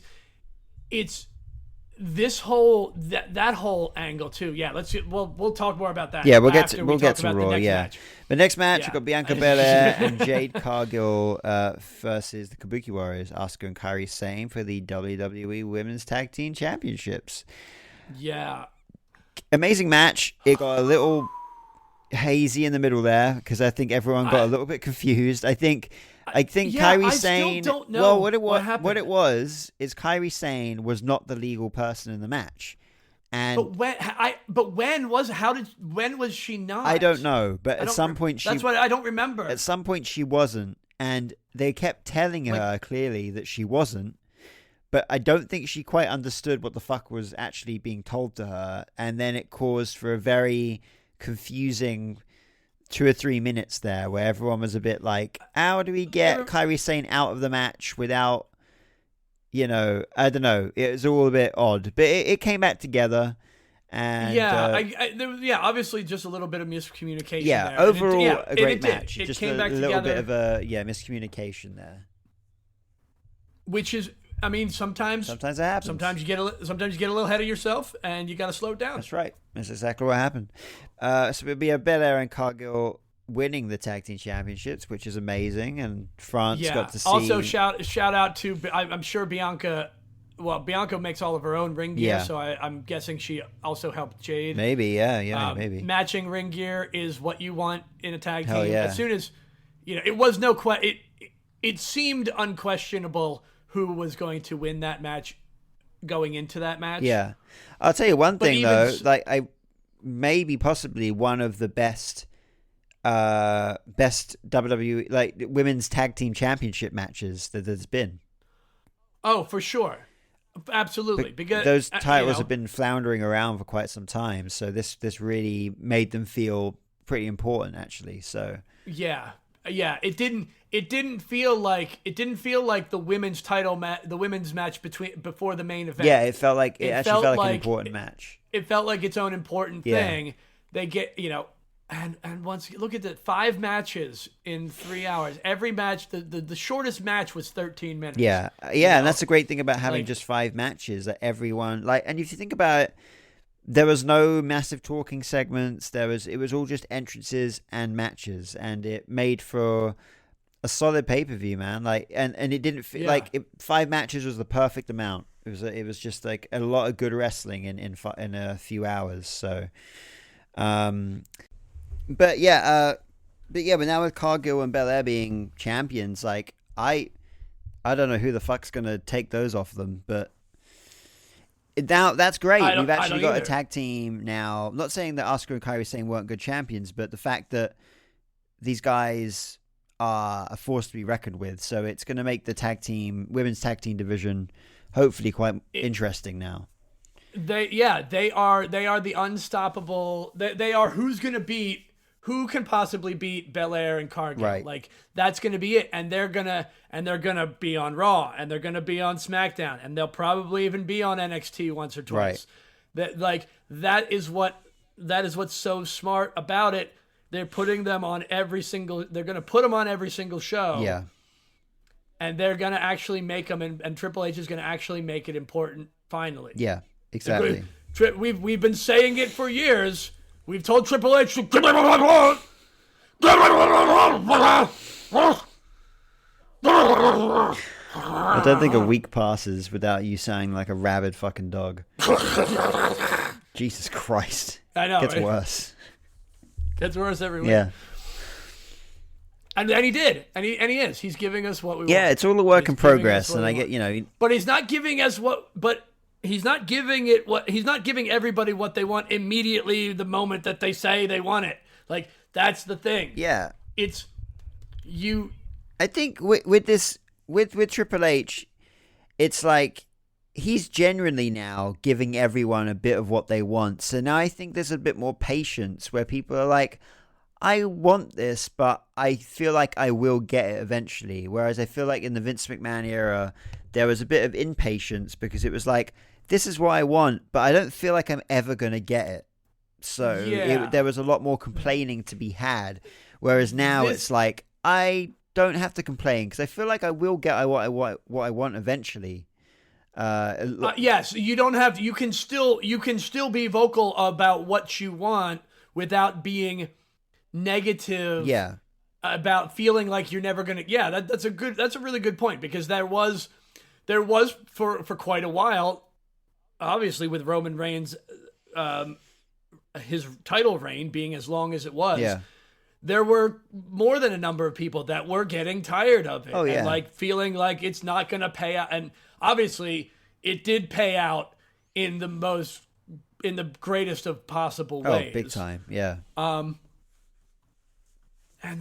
this whole that whole angle too. Yeah, we'll talk more about that. Yeah, we'll get to Raw. Match. The next match, we've got Bianca Belair and Jade Cargill versus the Kabuki Warriors, Asuka and Kairi Sane for the WWE Women's Tag Team Championships. Yeah, amazing match. It got a little hazy in the middle there because I think everyone got a little bit confused. I think Kairi Sane. Still don't know what it was is Kairi Sane was not the legal person in the match. And when was she not? I don't know, but at some point that's what I don't remember. At some point she wasn't, and they kept telling her clearly that she wasn't. But I don't think she quite understood what the fuck was actually being told to her, and then it caused for a very confusing 2 or 3 minutes there where everyone was a bit like, how do we get Kairi Sane out of the match without, I don't know. It was all a bit odd, but it came back together. And obviously just a little bit of miscommunication. Yeah, there. Overall a great match. It just came a back little together, bit of a miscommunication there. Which is, I mean, sometimes it happens. Sometimes you get a little ahead of yourself, and you got to slow it down. That's right. That's exactly what happened. So it'd be a Belair and Cargill winning the tag team championships, which is amazing, and France got to see. Also, shout out to, I'm sure Bianca. Well, Bianca makes all of her own ring gear, so I'm guessing she also helped Jade. Maybe, yeah, maybe. Matching ring gear is what you want in a tag team. Hell yeah. As soon as, it was it seemed unquestionable who was going to win that match going into that match. Yeah. I'll tell you one thing, though. Maybe possibly one of the best WWE, women's tag team championship matches that there's been. Oh, for sure. Absolutely, because those titles have been floundering around for quite some time, so this really made them feel pretty important, actually. So it didn't feel like the women's the women's match before the main event. Yeah, it felt like it felt like an important match. It felt like its own important thing. They get And once you look at the 5 matches in 3 hours, every match, the shortest match was 13 minutes. Yeah. And that's the great thing about having just 5 matches that everyone and if you think about it, there was no massive talking segments. It was all just entrances and matches, and it made for a solid pay-per-view, man. And it didn't feel 5 matches was the perfect amount. It was just like a lot of good wrestling in a few hours. So, But now with Cargill and Belair being champions, I don't know who the fuck's gonna take those off them, but now that's great. We've actually got a tag team now. I'm not saying that Asuka and Kairi Sane weren't good champions, but the fact that these guys are a force to be reckoned with, so it's gonna make the women's tag team division hopefully quite interesting now. They are the unstoppable. They are who can possibly beat Belair and Cargill? Right. That's going to be it, and they're gonna be on Raw, and they're gonna be on SmackDown, and they'll probably even be on NXT once or twice. Right. That is what's so smart about it. They're putting them on every single. They're gonna put them on every single show. Yeah. And they're gonna actually make them, and Triple H is gonna actually make it important finally. Yeah. Exactly. We've been saying it for years. We've told Triple H to give it I don't think a week passes without you sounding like a rabid fucking dog. Jesus Christ. I know. Gets worse. Gets worse every week. Yeah. And he did. And he is. He's giving us what we want. Yeah, it's all a work in progress, and I get, But he's not giving us he's not giving everybody what they want immediately the moment that they say they want it. That's the thing. Yeah. It's you. I think with Triple H, it's like he's genuinely now giving everyone a bit of what they want. So now I think there's a bit more patience where people are like, I want this, but I feel like I will get it eventually. Whereas I feel like in the Vince McMahon era, there was a bit of impatience because it was like, this is what I want, but I don't feel like I'm ever going to get it. So there was a lot more complaining to be had. Whereas now it's like, I don't have to complain because I feel like I will get what I want eventually. Yes, you don't have. You can still be vocal about what you want without being negative. Yeah. About feeling like you're never gonna. Yeah, that's a really good point, because there was for quite a while, obviously with Roman Reigns, his title reign being as long as it was. Yeah. There were more than a number of people that were getting tired of it. Oh, yeah. And feeling like it's not going to pay out. And obviously it did pay out in the greatest of possible ways. Oh, big time. Yeah. And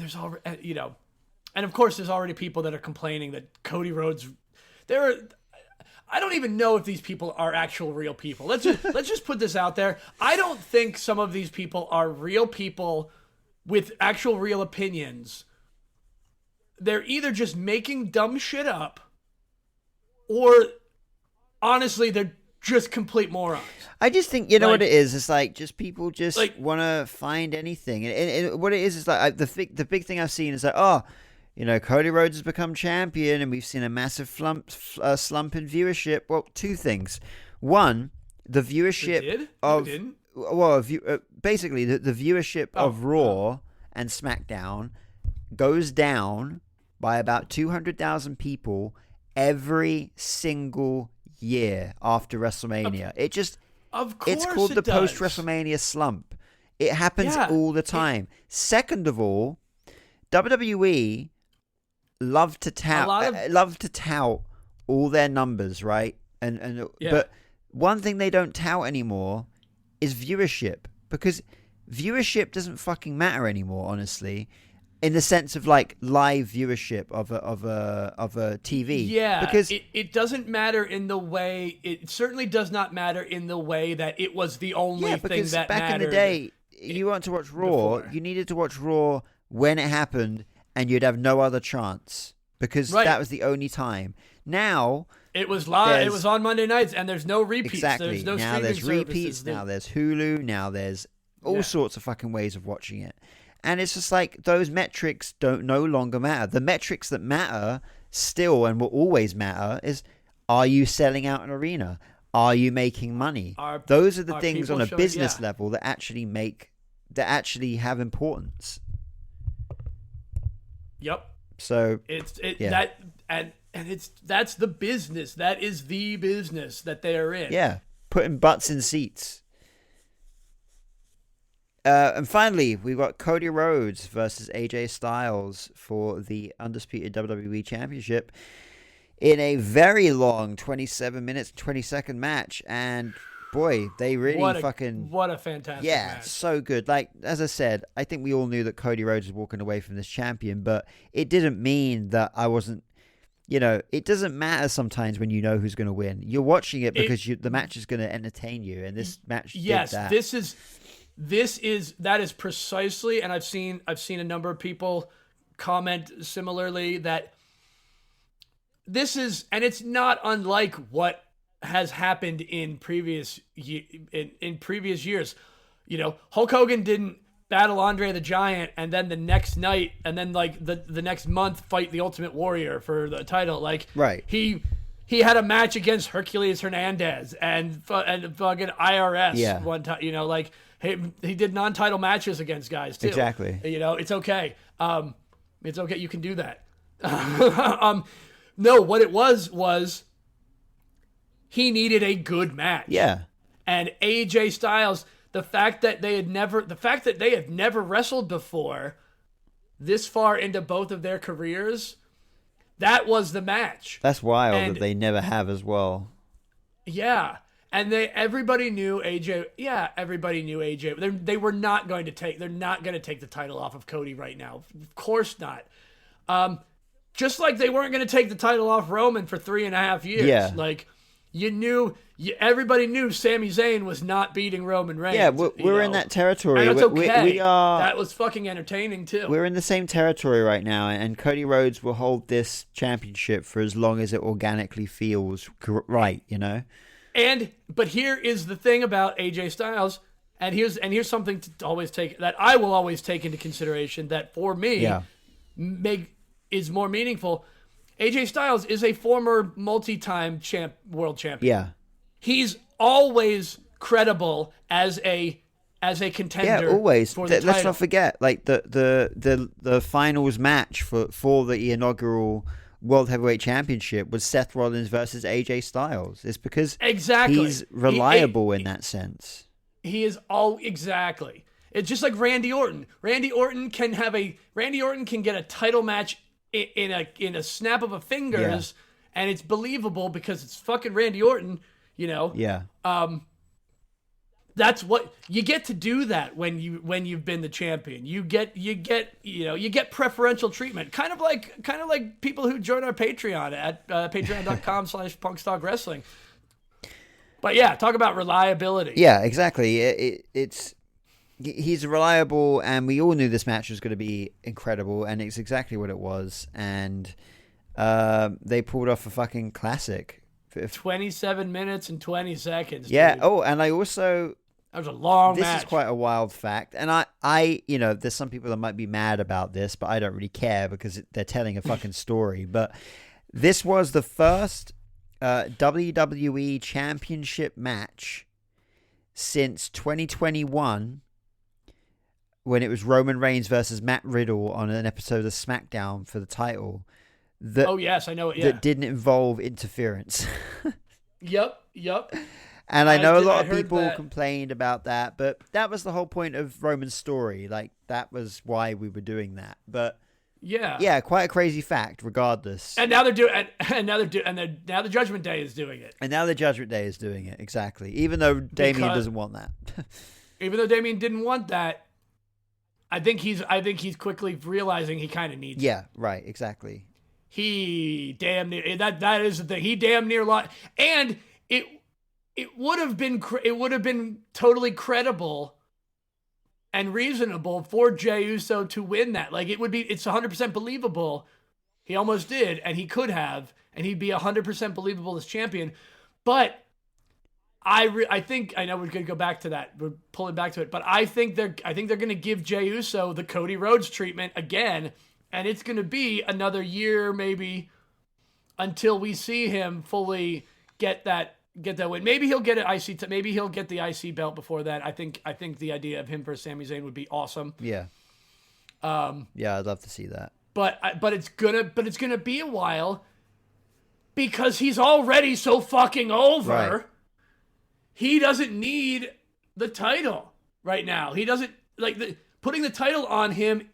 there's already, and of course there's already people that are complaining that Cody Rhodes, I don't even know if these people are actual real people. Let's just put this out there. I don't think some of these people are real people with actual real opinions, they're either just making dumb shit up, or honestly, they're just complete morons. I just think, you know what it is? It's like just people just want to find anything. And what it is like the big thing I've seen is like, Cody Rhodes has become champion and we've seen a massive slump in viewership. Well, two things. One, the viewership basically the viewership of Raw and SmackDown goes down by about 200,000 people every single year after WrestleMania. It's called the post-WrestleMania slump. It happens all the time. Second of all, WWE love to tout all their numbers, right? But one thing they don't tout anymore is viewership, because viewership doesn't fucking matter anymore, honestly, in the sense of like live viewership of a TV. Yeah, because it doesn't matter in the way. It certainly does not matter in the way that it was the only thing that back mattered. in the day, you want to watch Raw, you needed to watch Raw when it happened, and you'd have no other chance because that was the only time. Now it was live. It was on Monday nights, and there's no repeats. Exactly. There's no now there's streaming repeats. services. Now there's Hulu. Now there's all sorts of fucking ways of watching it. And it's just like those metrics no longer matter. The metrics that matter still and will always matter is, are you selling out an arena? Are you making money? Those are the things on a business level that actually have importance. Yep. So that's the business. That is the business that they are in. Yeah. Putting butts in seats. And finally, we've got Cody Rhodes versus AJ Styles for the undisputed WWE Championship in a very long 27 minutes, 20-second match. And boy, they really what a fantastic match. So good. Like, as I said, I think we all knew that Cody Rhodes was walking away from this champion, but it didn't mean that I wasn't, it doesn't matter sometimes when you know who's going to win. You're watching it because the match is going to entertain you, and this match did that. That is precisely, and I've seen a number of people comment similarly that this is, and it's not unlike what has happened in previous years. Hulk Hogan didn't battle Andre the Giant and then the next night and then like the next month fight the Ultimate Warrior for the title. Like, right. He had a match against Hercules Hernandez and fucking IRS one time. Like. He did non-title matches against guys too. Exactly. It's okay. It's okay. You can do that. No, what it was he needed a good match. Yeah. And AJ Styles, the fact that they had never wrestled before, this far into both of their careers, that was the match. That's wild that they never have as well. Yeah. And everybody knew AJ. Yeah, everybody knew AJ. They were not going to take. They're not going to take the title off of Cody right now. Of course not. Just like they weren't going to take the title off Roman for 3.5 years. Yeah. Like everybody knew Sami Zayn was not beating Roman Reigns. Yeah, we're in that territory. And it's okay. We are. That was fucking entertaining too. We're in the same territory right now, and Cody Rhodes will hold this championship for as long as it organically feels right. But here is the thing about AJ Styles, and here's something to always take that I will always take into consideration that for me is more meaningful. AJ Styles is a former multi-time world champion. Yeah, he's always credible as a contender. Yeah, always. For the Let's title. not forget, like the finals match for the inaugural World Heavyweight Championship was Seth Rollins versus AJ Styles. It's because he's reliable in that sense. He is exactly. It's just like Randy Orton. Randy Orton can get a title match in a snap of a fingers, and it's believable because it's fucking Randy Orton. Yeah. That's what you get to do that when you've been the champion. You get preferential treatment, kind of like people who join our Patreon at patreon.com/punkstalkwrestling. But yeah, talk about reliability. Yeah, exactly. It's he's reliable, and we all knew this match was going to be incredible, and it's exactly what it was. And they pulled off a fucking classic. 27 minutes and 20 seconds. Yeah. Dude. Oh, and I also... That was a long match. This is quite a wild fact. And I, there's some people that might be mad about this, but I don't really care because they're telling a fucking story. But this was the first WWE Championship match since 2021, when it was Roman Reigns versus Matt Riddle on an episode of SmackDown for the title. Oh, yes, I know it, yeah. That didn't involve interference. Yep. And I know a lot of people complained about that, but that was the whole point of Roman's story. Like, that was why we were doing that. But yeah, quite a crazy fact, regardless. And now they're doing, and now the Judgment Day is doing it. And now the Judgment Day is doing it, exactly. Even though Damien doesn't want that. Even though Damien didn't want that, I think he's quickly realizing he kind of needs. Yeah, right, exactly. He damn near that is the thing. He damn near lost, and it would have been totally credible and reasonable for Jey Uso to win that. Like it's 100% believable. He almost did, and he could have, and he'd be 100% believable as champion. But I think I know we're gonna go back to that. We're pulling back to it, but I think they're gonna give Jey Uso the Cody Rhodes treatment again. And it's going to be another year, maybe, until we see him fully get that win. Maybe he'll get an IC. Maybe he'll get the IC belt before that. I think the idea of him versus Sami Zayn would be awesome. Yeah. Yeah, I'd love to see that. But it's gonna be a while because he's already so fucking over. Right. He doesn't need the title right now. He doesn't putting the title on him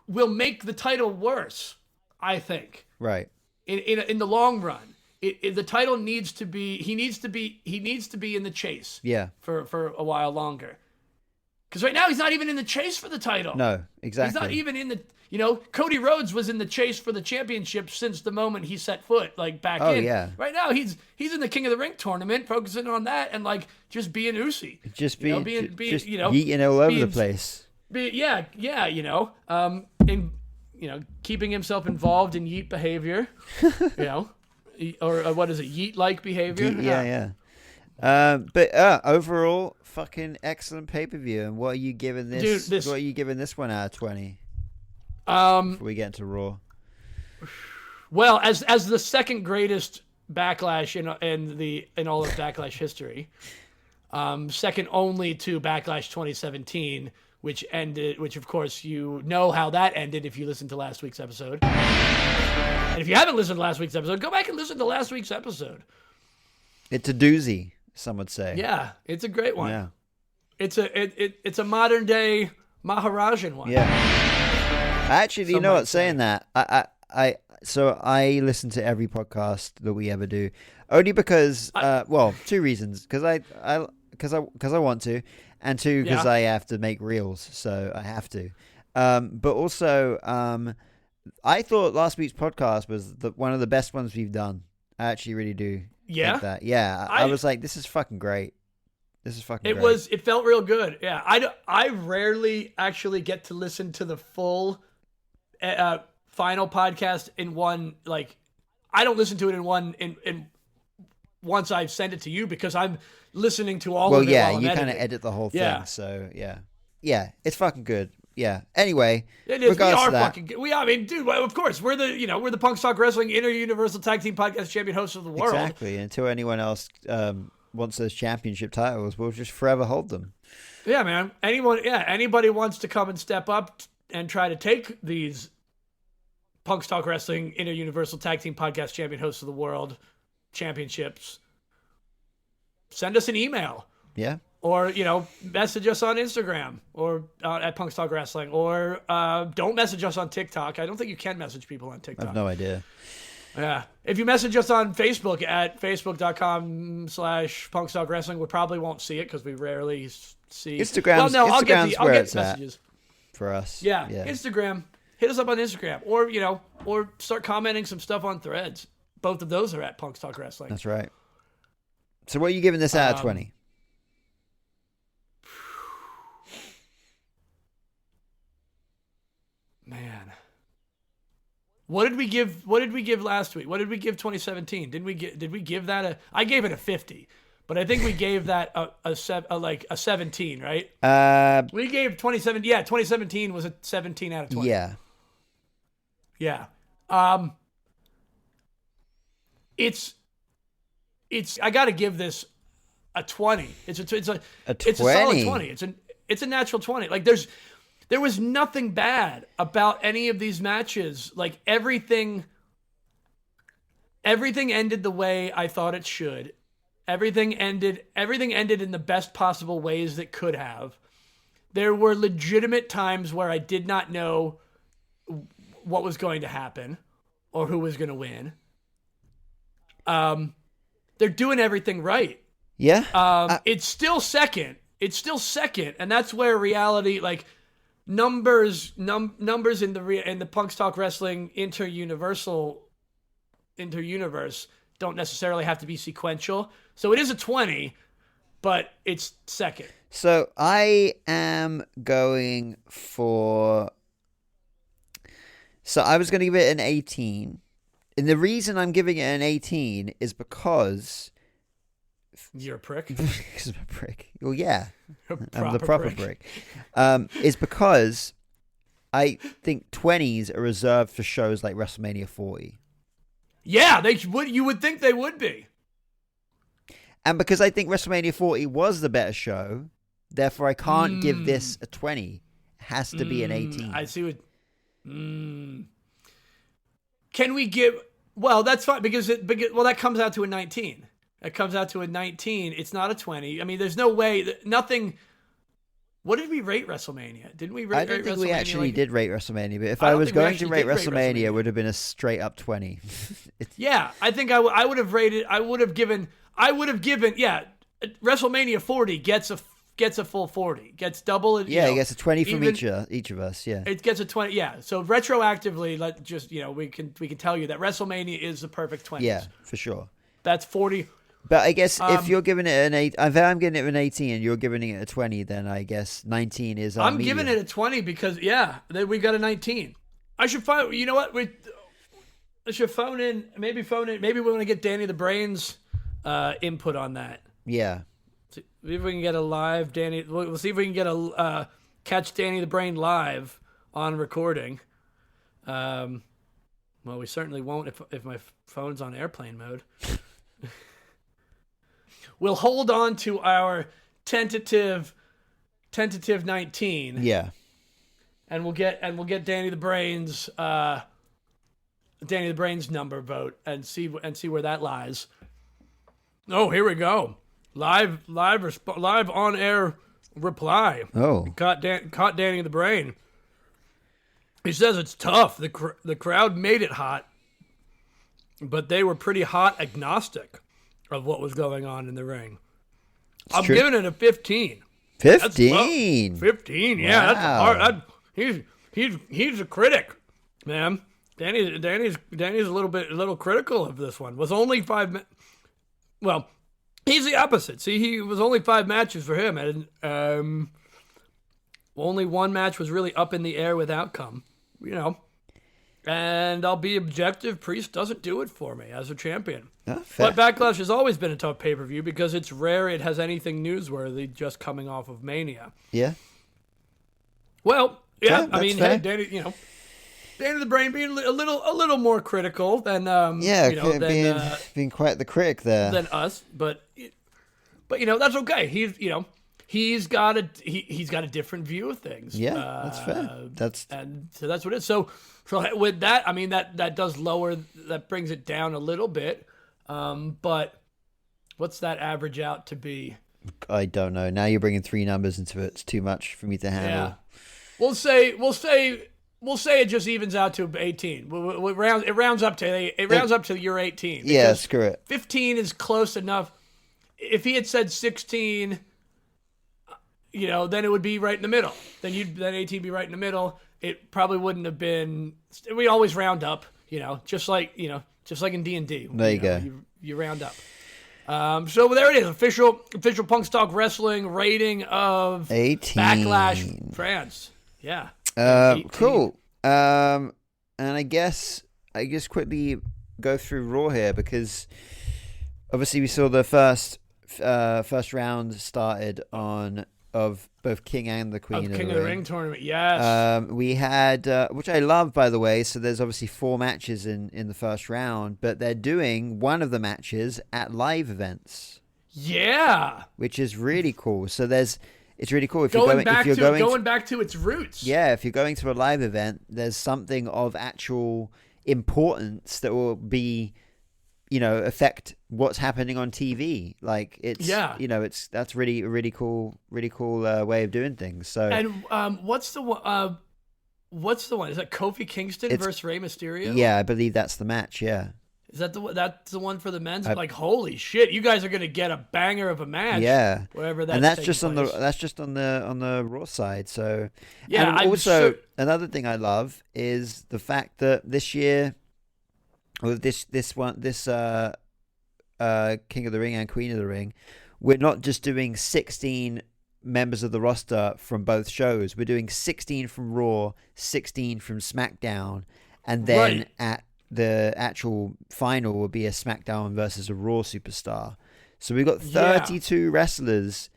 will make the title worse, I think. Right. In the long run, the title needs to be. He needs to be in the chase. Yeah. For a while longer. Because right now he's not even in the chase for the title. No, exactly. He's not even in the. Cody Rhodes was in the chase for the championship since the moment he set foot back in. Oh yeah. Right now he's in the King of the Ring tournament, focusing on that and just being Usi. Just being yeeting all over the place. Keeping himself involved in yeet behavior, or what is it, yeet-like behavior? Yeah. But overall, fucking excellent pay-per-view. And what are you giving this? What are you giving this one out of 20? Before we get into Raw. Well, as the second greatest Backlash in all of Backlash history, second only to Backlash 2017. Which of course you know how that ended if you listened to last week's episode. And if you haven't listened to last week's episode, go back and listen to last week's episode. It's a doozy, some would say. Yeah, it's a great one. Yeah. It's a modern day Maharajan one. Yeah. Actually, you know what? Saying that, I listen to every podcast that we ever do, only because two reasons. Because I want to. And two, because I have to make reels, so I have to. But also, I thought last week's podcast was one of the best ones we've done. I actually really do think that. Yeah, I was like, this is fucking great. This is fucking great. It felt real good. Yeah, I rarely actually get to listen to the full final podcast in one. I don't listen to it in one in once I've sent it to you because I'm listening to all of it. Well, yeah, you kind of edit the whole thing, so yeah, it's fucking good. Yeah. Anyway, it is. We are fucking good. I mean, dude, of course, we're the Punk Talk Wrestling Inter-Universal Tag Team Podcast Champion hosts of the world. Exactly. Until anyone else wants those championship titles, we'll just forever hold them. Yeah, man. Anybody wants to come and step up and try to take these Punk Talk Wrestling Inter-Universal Tag Team Podcast Champion hosts of the world championships, send us an email. Yeah. Or, message us on Instagram or at Punks Talk Wrestling, or don't message us on TikTok. I don't think you can message people on TikTok. I have no idea. Yeah. If you message us on Facebook at facebook.com/Punks Talk Wrestling, we probably won't see it because we rarely see. Instagram's I'll get messages. For us. Yeah. Instagram. Hit us up on Instagram. Or, or start commenting some stuff on Threads. Both of those are at Punks Talk Wrestling. That's right. So what are you giving this out of 20? What did we give? What did we give last week? What did we give 2017? Did we give that a? I gave it a 50, but I think we gave that a 17, right? We gave 2017. Yeah, 2017 was a 17 out of 20. Yeah. Yeah. It's. I got to give this a 20. It's a 20. It's a solid 20. It's a natural 20. Like there was nothing bad about any of these matches. Like everything ended the way I thought it should. Everything ended in the best possible ways that could have. There were legitimate times where I did not know what was going to happen or who was going to win. They're doing everything right. Yeah. It's still second. And that's where reality, like numbers in the Punks Talk Wrestling inter-universe don't necessarily have to be sequential. So it is a 20, but it's second. So I am going for... So I was going to give it an 18. And the reason I'm giving it an 18 is because... You're a prick? Because I'm a prick. Well, yeah. I'm the proper proper prick. Is because I think 20s are reserved for shows like WrestleMania 40. Yeah, you would think they would be. And because I think WrestleMania 40 was the better show, therefore I can't give this a 20. It has to be an 18. I see what... Can we give... Well, that's fine, because that comes out to a 19. It comes out to a 19. It's not a 20. I mean, there's no way that nothing. What did we rate WrestleMania? Didn't we rate? I don't think we actually did rate WrestleMania, but if I I don't was think we going to actually rate did rate WrestleMania, it WrestleMania. would have been a straight up 20. Yeah, I think I would have rated. I would have given. Yeah, WrestleMania 40 gets a full 40. Gets double. Yeah, it gets a 20 from each of us. Yeah, it gets a 20. Yeah, so retroactively, we can tell you that WrestleMania is the perfect 20. Yeah, for sure. That's 40. But I guess if you're giving it an 8, if I'm giving it an 18 and you're giving it a 20, then I guess 19 is our I'm giving it a 20 because, then we got a 19. I should find, you know what? I should phone in. Maybe we want to get Danny the Brain's input on that. Yeah. See if we can get a live Danny. We'll see if we can get catch Danny the Brain live on recording. Well, we certainly won't if my phone's on airplane mode. We'll hold on to our tentative 19. Yeah. And we'll get Danny the Brain's number vote and see where that lies. Oh, here we go. Live on air reply. Oh. Caught Danny the Brain. He says it's tough. The crowd made it hot, but they were pretty hot agnostic of what was going on in the ring. I'm giving it a 15. 15? 15, yeah. Wow. That's hard. He's a critic, man. Danny's a little critical of this one. Was only 5 well, he's the opposite. See, he was only 5 matches for him, and only one match was really up in the air with outcome, And I'll be objective. Priest doesn't do it for me as a champion. But Backlash has always been a tough pay-per-view because it's rare it has anything newsworthy just coming off of Mania. Yeah. Well, yeah. I mean, fair. Danny, Danny the Brain being a little more critical than being quite the critic there than us, but that's okay. He's got a different view of things. Yeah, that's fair. And so that's what it is. So with that, I mean that does lower, that brings it down a little bit. But what's that average out to be? I don't know. Now you're bringing 3 numbers into it. It's too much for me to handle. Yeah. We'll say it just evens out to 18. It rounds up to your 18. Yeah, screw it. 15 is close enough. If he had said 16, then it would be right in the middle. Then 18 be right in the middle. It probably wouldn't have been. We always round up, just like in D&D. There you go. You round up. So there it is. Official Punks Talk Wrestling rating of 18. Backlash France. Yeah. Cool. And I guess I just quickly go through Raw here because obviously we saw the first round started of both King and the Queen of King the of the Ring tournament. Yes. We had, which I love, by the way. So there's obviously 4 matches in the first round, but they're doing one of the matches at live events. Yeah. Which is really cool. So it's really cool if going you're going back to its roots. Yeah, if you're going to a live event, there's something of actual importance that will be, affect what's happening on TV. Like it's, that's really cool way of doing things. So and what's the one? Is that Kofi Kingston versus Rey Mysterio? Yeah, I believe that's the match. Yeah. Is that that's the one for the men's? Like, holy shit, you guys are gonna get a banger of a match. Yeah, wherever that's. And that's just on the Raw side. So yeah. And also, another thing I love is the fact that this year, or this King of the Ring and Queen of the Ring, we're not just doing 16 members of the roster from both shows. We're doing 16 from Raw, 16 from SmackDown, and then at the actual final will be a SmackDown versus a Raw superstar. So we've got 32 wrestlers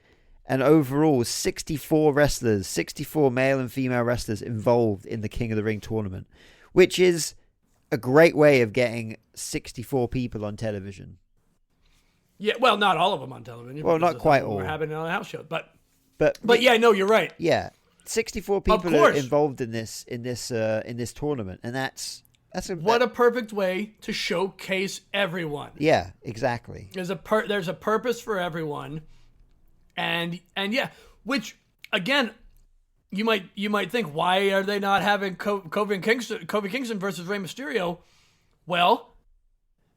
and overall 64 wrestlers, 64 male and female wrestlers involved in the King of the Ring tournament, which is a great way of getting 64 people on television. Yeah, well, not all of them on television. Well, not quite all. We're having it on a house show, but yeah, no, you're right. Yeah, 64 people are involved in this tournament, and that's a perfect way to showcase everyone. Yeah, exactly. There's a purpose for everyone, and yeah, which again, you might think, why are they not having Kofi Kingston versus Rey Mysterio? Well,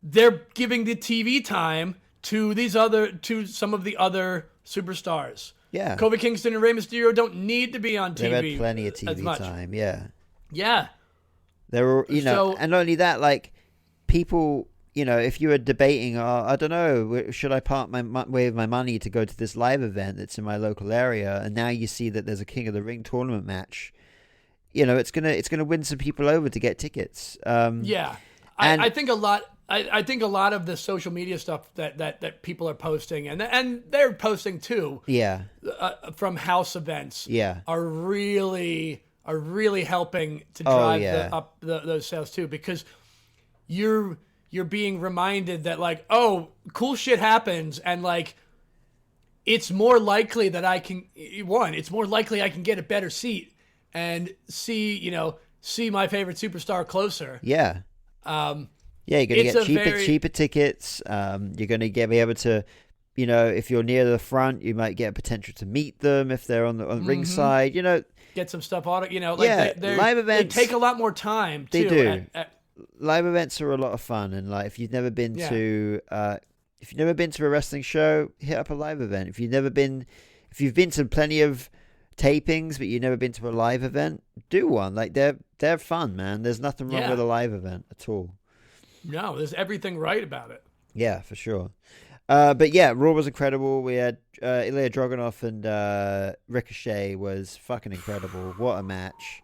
they're giving the TV time to some of the other superstars. Yeah, Kofi Kingston and Rey Mysterio don't need to be on TV. They've had plenty of TV time. Yeah. Yeah. There were, and not only that, like people, if you were debating, I don't know, should I part my way of my money to go to this live event that's in my local area, and now you see that there's a King of the Ring tournament match, it's gonna win some people over to get tickets. Yeah, I think a lot. I think a lot of the social media stuff that people are posting, and they're posting too. Yeah. From house events. Yeah. Are really helping to drive up those sales too, because you're being reminded that, like, oh, cool shit happens, and like it's more likely that I can get a better seat and see my favorite superstar closer. Yeah. Yeah, you're gonna get cheaper tickets. You're gonna be able to, if you're near the front, you might get a potential to meet them if they're on the ringside. Get some stuff on it, live events, they take a lot more time. They do. Live events are a lot of fun, and like if you've never been to a wrestling show, hit up a live event. If you've been to plenty of tapings but you've never been to a live event, do one. Like they're fun, man. There's nothing wrong with a live event at all. No, there's everything right about it. Yeah, for sure. But yeah, Raw was incredible. We had Ilya Dragunov and Ricochet was fucking incredible. What a match.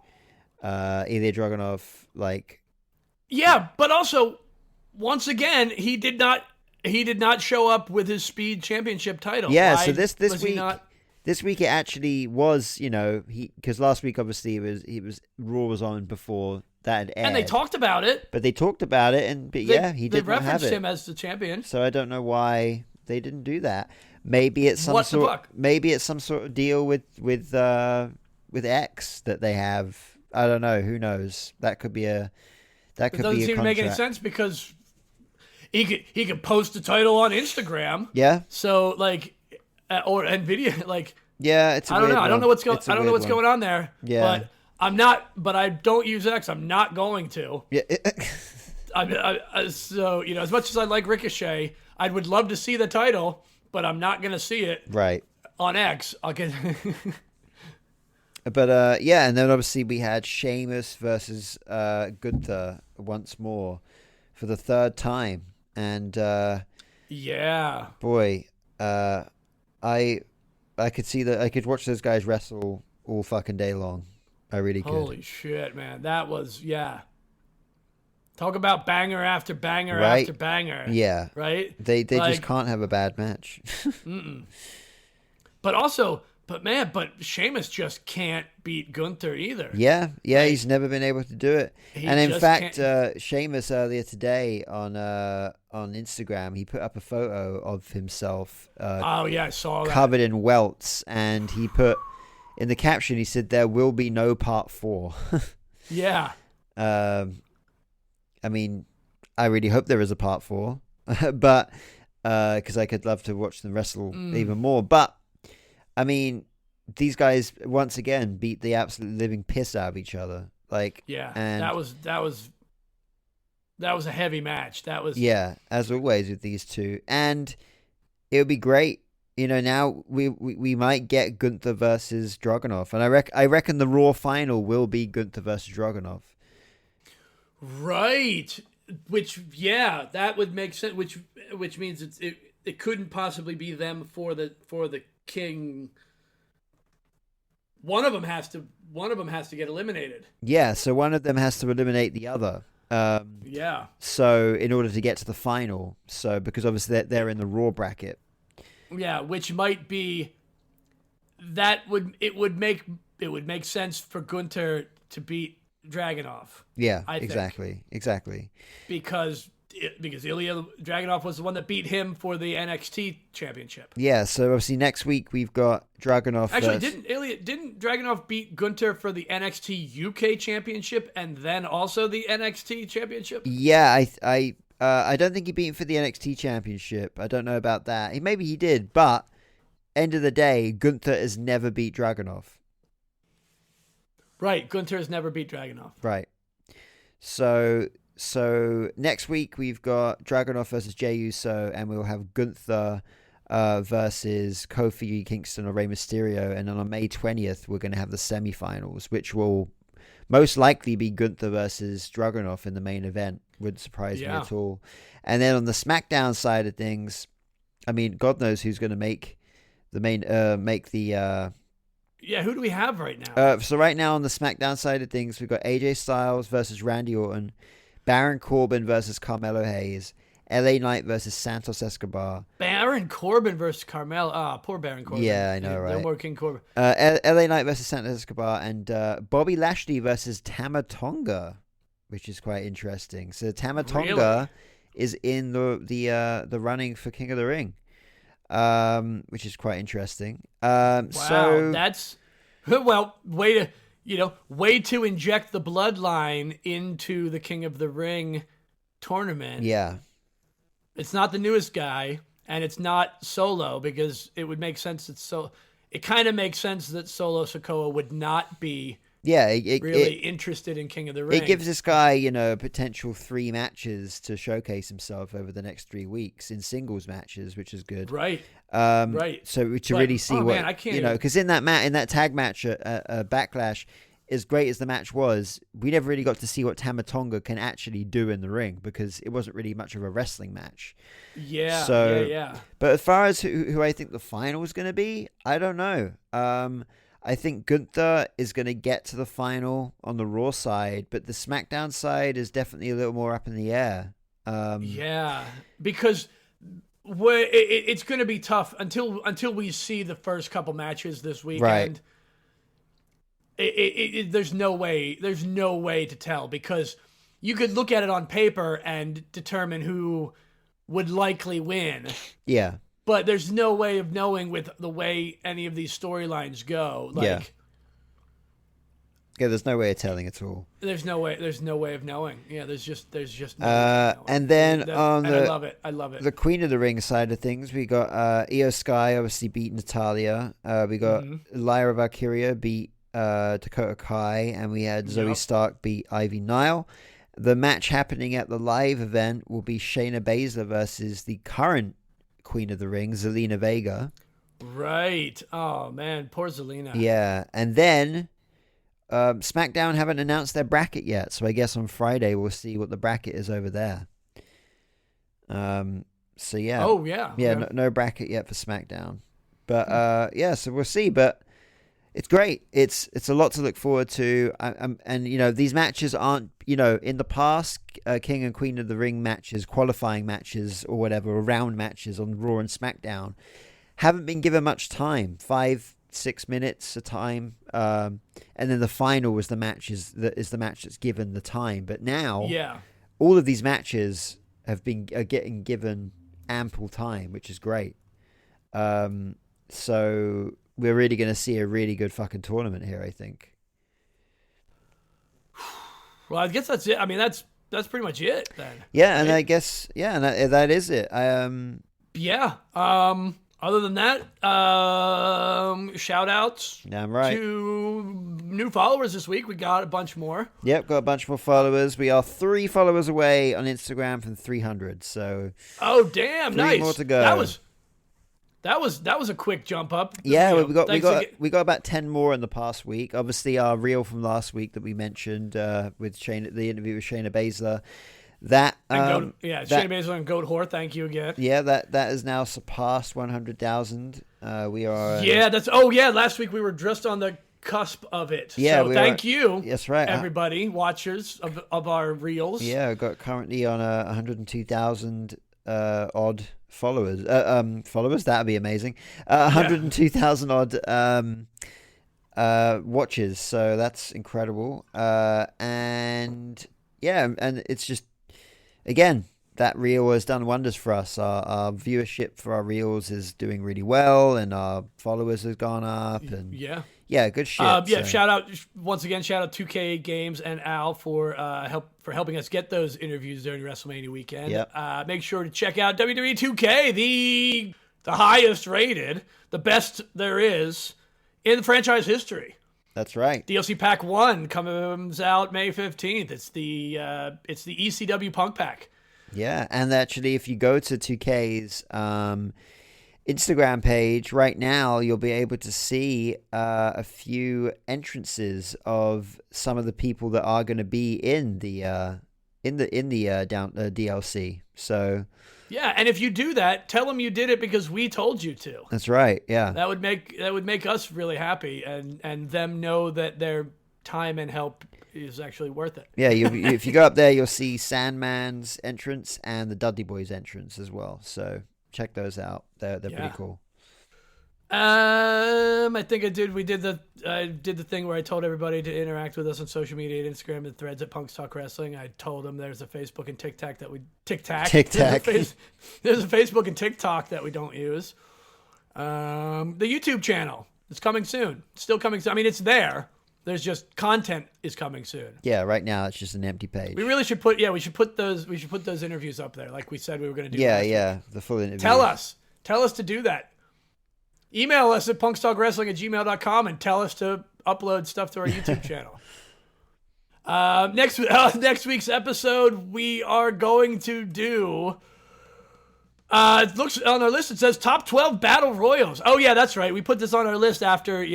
Ilya Dragunov, like... Yeah, but also, once again, he did not show up with his Speed Championship title. Yeah, so this week... This week it actually was, because last week obviously Raw was on before that had aired. And they talked about it. But they talked about it, he didn't have it. They referenced him as the champion. So I don't know why they didn't do that. Maybe it's some sort of deal with X that they have. I don't know. Who knows? That could be a contract. It doesn't seem to make any sense because he could post the title on Instagram. Yeah. So like. And video, like, yeah, it's. I don't know. I don't know what's going on there. Yeah, but I'm not. But I don't use X. I'm not going to. Yeah. So as much as I like Ricochet, I would love to see the title, but I'm not going to see it. Right. On X, I'll get. But yeah, and then obviously we had Sheamus versus Gunther once more for the third time, and yeah, boy, I could see that. I could watch those guys wrestle all fucking day long. I really could. Holy shit, man. That was, yeah. Talk about banger after banger Right? after banger. Yeah. Right? They just can't have a bad match. But Sheamus just can't beat Gunther either. Yeah, he's never been able to do it. And in fact, Sheamus earlier today on Instagram, he put up a photo of himself. I saw that. Covered in welts, and he put in the caption, he said, "There will be no part 4." Yeah. I mean, I really hope there is a part 4, but because I could love to watch them wrestle even more. But I mean, these guys once again beat the absolute living piss out of each other. And that was a heavy match. As always with these two, and it would be great. Now we might get Gunther versus Dragunov, and I reckon the Raw final will be Gunther versus Dragunov. Right. That would make sense. Which means it couldn't possibly be them for the King. One of them has to get eliminated. Yeah, so one of them has to eliminate the other. So in order to get to the final, because obviously they're in the Raw bracket. Yeah, which might be it would make sense for Gunther to beat Dragunov. Yeah, exactly. Because Ilya Dragunov was the one that beat him for the NXT championship. Yeah, so obviously next week we've got Dragunov. Actually, didn't Dragunov beat Gunther for the NXT UK championship and then also the NXT championship? Yeah, I don't think he beat him for the NXT championship. I don't know about that. Maybe he did, but end of the day, Gunther has never beat Dragunov. Right, Gunther has never beat Dragunov. Right. So next week we've got Dragunov versus Jey Uso, and we'll have Gunther versus Kofi Kingston or Rey Mysterio, and then on May 20th we're going to have the semifinals, which will most likely be Gunther versus Dragunov in the main event. Wouldn't surprise me at all. And then on the SmackDown side of things, I mean, God knows who's going to make the main who do we have right now? So right now on the SmackDown side of things, we've got AJ Styles versus Randy Orton, Baron Corbin versus Carmelo Hayes, LA Knight versus Santos Escobar. Baron Corbin versus Carmelo. Poor Baron Corbin. Yeah, I know, right? No more King Corbin. LA Knight versus Santos Escobar, and Bobby Lashley versus Tama Tonga, which is quite interesting. So Tama Tonga is in the running for King of the Ring. Which is quite interesting. Wow, that's way to inject the bloodline into the King of the Ring tournament. Yeah, it's not the newest guy, and it's not Solo, because it would make sense that it kind of makes sense that Solo Sikoa would not be. Yeah, really interested in King of the Ring. It gives this guy, a potential 3 matches to showcase himself over the next 3 weeks in singles matches, which is good. Right. Right. So to really see what, I can't because in that tag match at Backlash, as great as the match was, we never really got to see what Tama Tonga can actually do in the ring, because it wasn't really much of a wrestling match. Yeah. So, but as far as who I think the final is going to be, I don't know. I think Gunther is going to get to the final on the Raw side, but the SmackDown side is definitely a little more up in the air. Because it's going to be tough until we see the first couple matches this weekend. Right. There's no way to tell, because you could look at it on paper and determine who would likely win. Yeah. But there's no way of knowing with the way any of these storylines go. Yeah, there's no way of telling at all. There's no way of knowing. Yeah, there's just no way of knowing. And then I love it. The Queen of the Ring side of things, we got Io Sky obviously beat Natalya. We got Lyra Valkyria beat Dakota Kai, and we had Zoe Stark beat Ivy Nile. The match happening at the live event will be Shayna Baszler versus the current Queen of the Ring, Zelina Vega. Right. Oh, man. Poor Zelina. Yeah. And then SmackDown haven't announced their bracket yet, so I guess on Friday we'll see what the bracket is over there. So, yeah. Oh, yeah. Yeah, no bracket yet for SmackDown. But, so we'll see. But It's great. It's a lot to look forward to. And you know, these matches aren't, you know, in the past, King and Queen of the Ring matches, qualifying matches or whatever, or round matches on Raw and SmackDown, haven't been given much time. 5-6 minutes a time, and then the final is the match that's given the time. But now, all of these matches are getting given ample time, which is great. So we're really going to see a really good fucking tournament here, I think. Well, I guess that's it. I mean, that's pretty much it then. Yeah, and I guess and that is it. Other than that, shout outs to new followers this week. We got a bunch more. Yep, got a bunch more followers. We are 3 followers away on Instagram from 300. So damn, 3 nice. more to go. That was a quick jump up. Yeah, we got about 10 more in the past week. Obviously, our reel from last week that we mentioned with Shayna, the interview with Shayna Baszler. Shayna Baszler and Goat Whore, thank you again. Yeah, that has now surpassed 100,000. We are. Last week we were just on the cusp of it. Yeah, so thank you. That's right, everybody, watchers of our reels. Yeah, got currently on 102,000 odd followers. Followers, that'd be amazing. 102,000 odd watches. So that's incredible. And it's just. Again, that reel has done wonders for us. Our viewership for our reels is doing really well, and our followers has gone up. And good shit. Shout out once again. Shout out 2K Games and Al for helping us get those interviews during WrestleMania weekend. Yep. Make sure to check out WWE 2K, the highest rated, the best there is in franchise history. That's right. DLC Pack 1 comes out May 15th. It's the ECW Punk Pack. Yeah, and actually, if you go to 2K's Instagram page right now, you'll be able to see a few entrances of some of the people that are going to be in the DLC. So. Yeah, and if you do that, tell them you did it because we told you to. That's right. Yeah, that would make us really happy, and them know that their time and help is actually worth it. Yeah, if you go up there, you'll see Sandman's entrance and the Dudley Boys entrance as well. So check those out. They're pretty cool. I think I did the thing where I told everybody to interact with us on social media, at Instagram and Threads at Punks Talk Wrestling. I told them there's a Facebook and TikTok that we TikTok. There's a Facebook and TikTok that we don't use. The YouTube channel is coming soon. Still coming soon. I mean, it's there. There's just content is coming soon. Yeah, right now it's just an empty page. We really should put those interviews up there like we said we were going to do. Yeah, the full interview. Tell us to do that. Email us at punkstalkwrestling@gmail.com and tell us to upload stuff to our YouTube channel. Next week's episode, we are going to do... it looks on our list, it says Top 12 Battle Royals. Oh, yeah, that's right. We put this on our list after,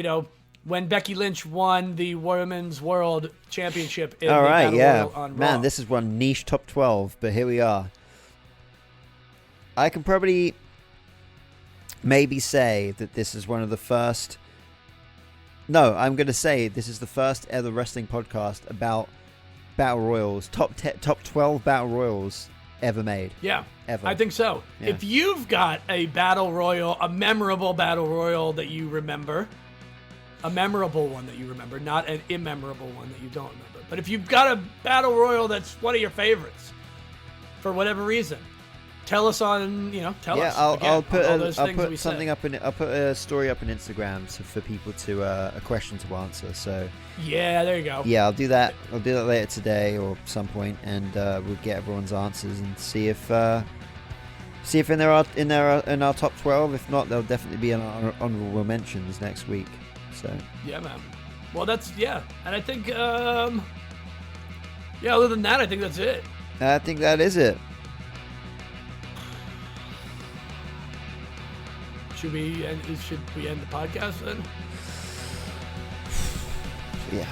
when Becky Lynch won the Women's World Championship in Battle Royal on Raw. Man, this is one niche Top 12, but here we are. I can probably... maybe say that this is one of the first... No, I'm going to say this is the first ever wrestling podcast about Battle Royals. Top 12 Battle Royals ever made. Yeah, ever. I think so. Yeah. If you've got a Battle Royal, a memorable Battle Royal that you remember, a memorable one that you remember, not an immemorable one that you don't remember. But if you've got a Battle Royal that's one of your favorites, for whatever reason, tell us on, tell us. I'll put something up in. I'll put a story up on Instagram for people to a question to answer. So yeah, there you go. Yeah, I'll do that. I'll do that later today or some point, and we'll get everyone's answers and see if in our top 12. If not, they'll definitely be in our honorable mentions next week. So yeah, man. Well, and I think other than that, I think that's it. I think that is it. Should we end the podcast then? Yeah.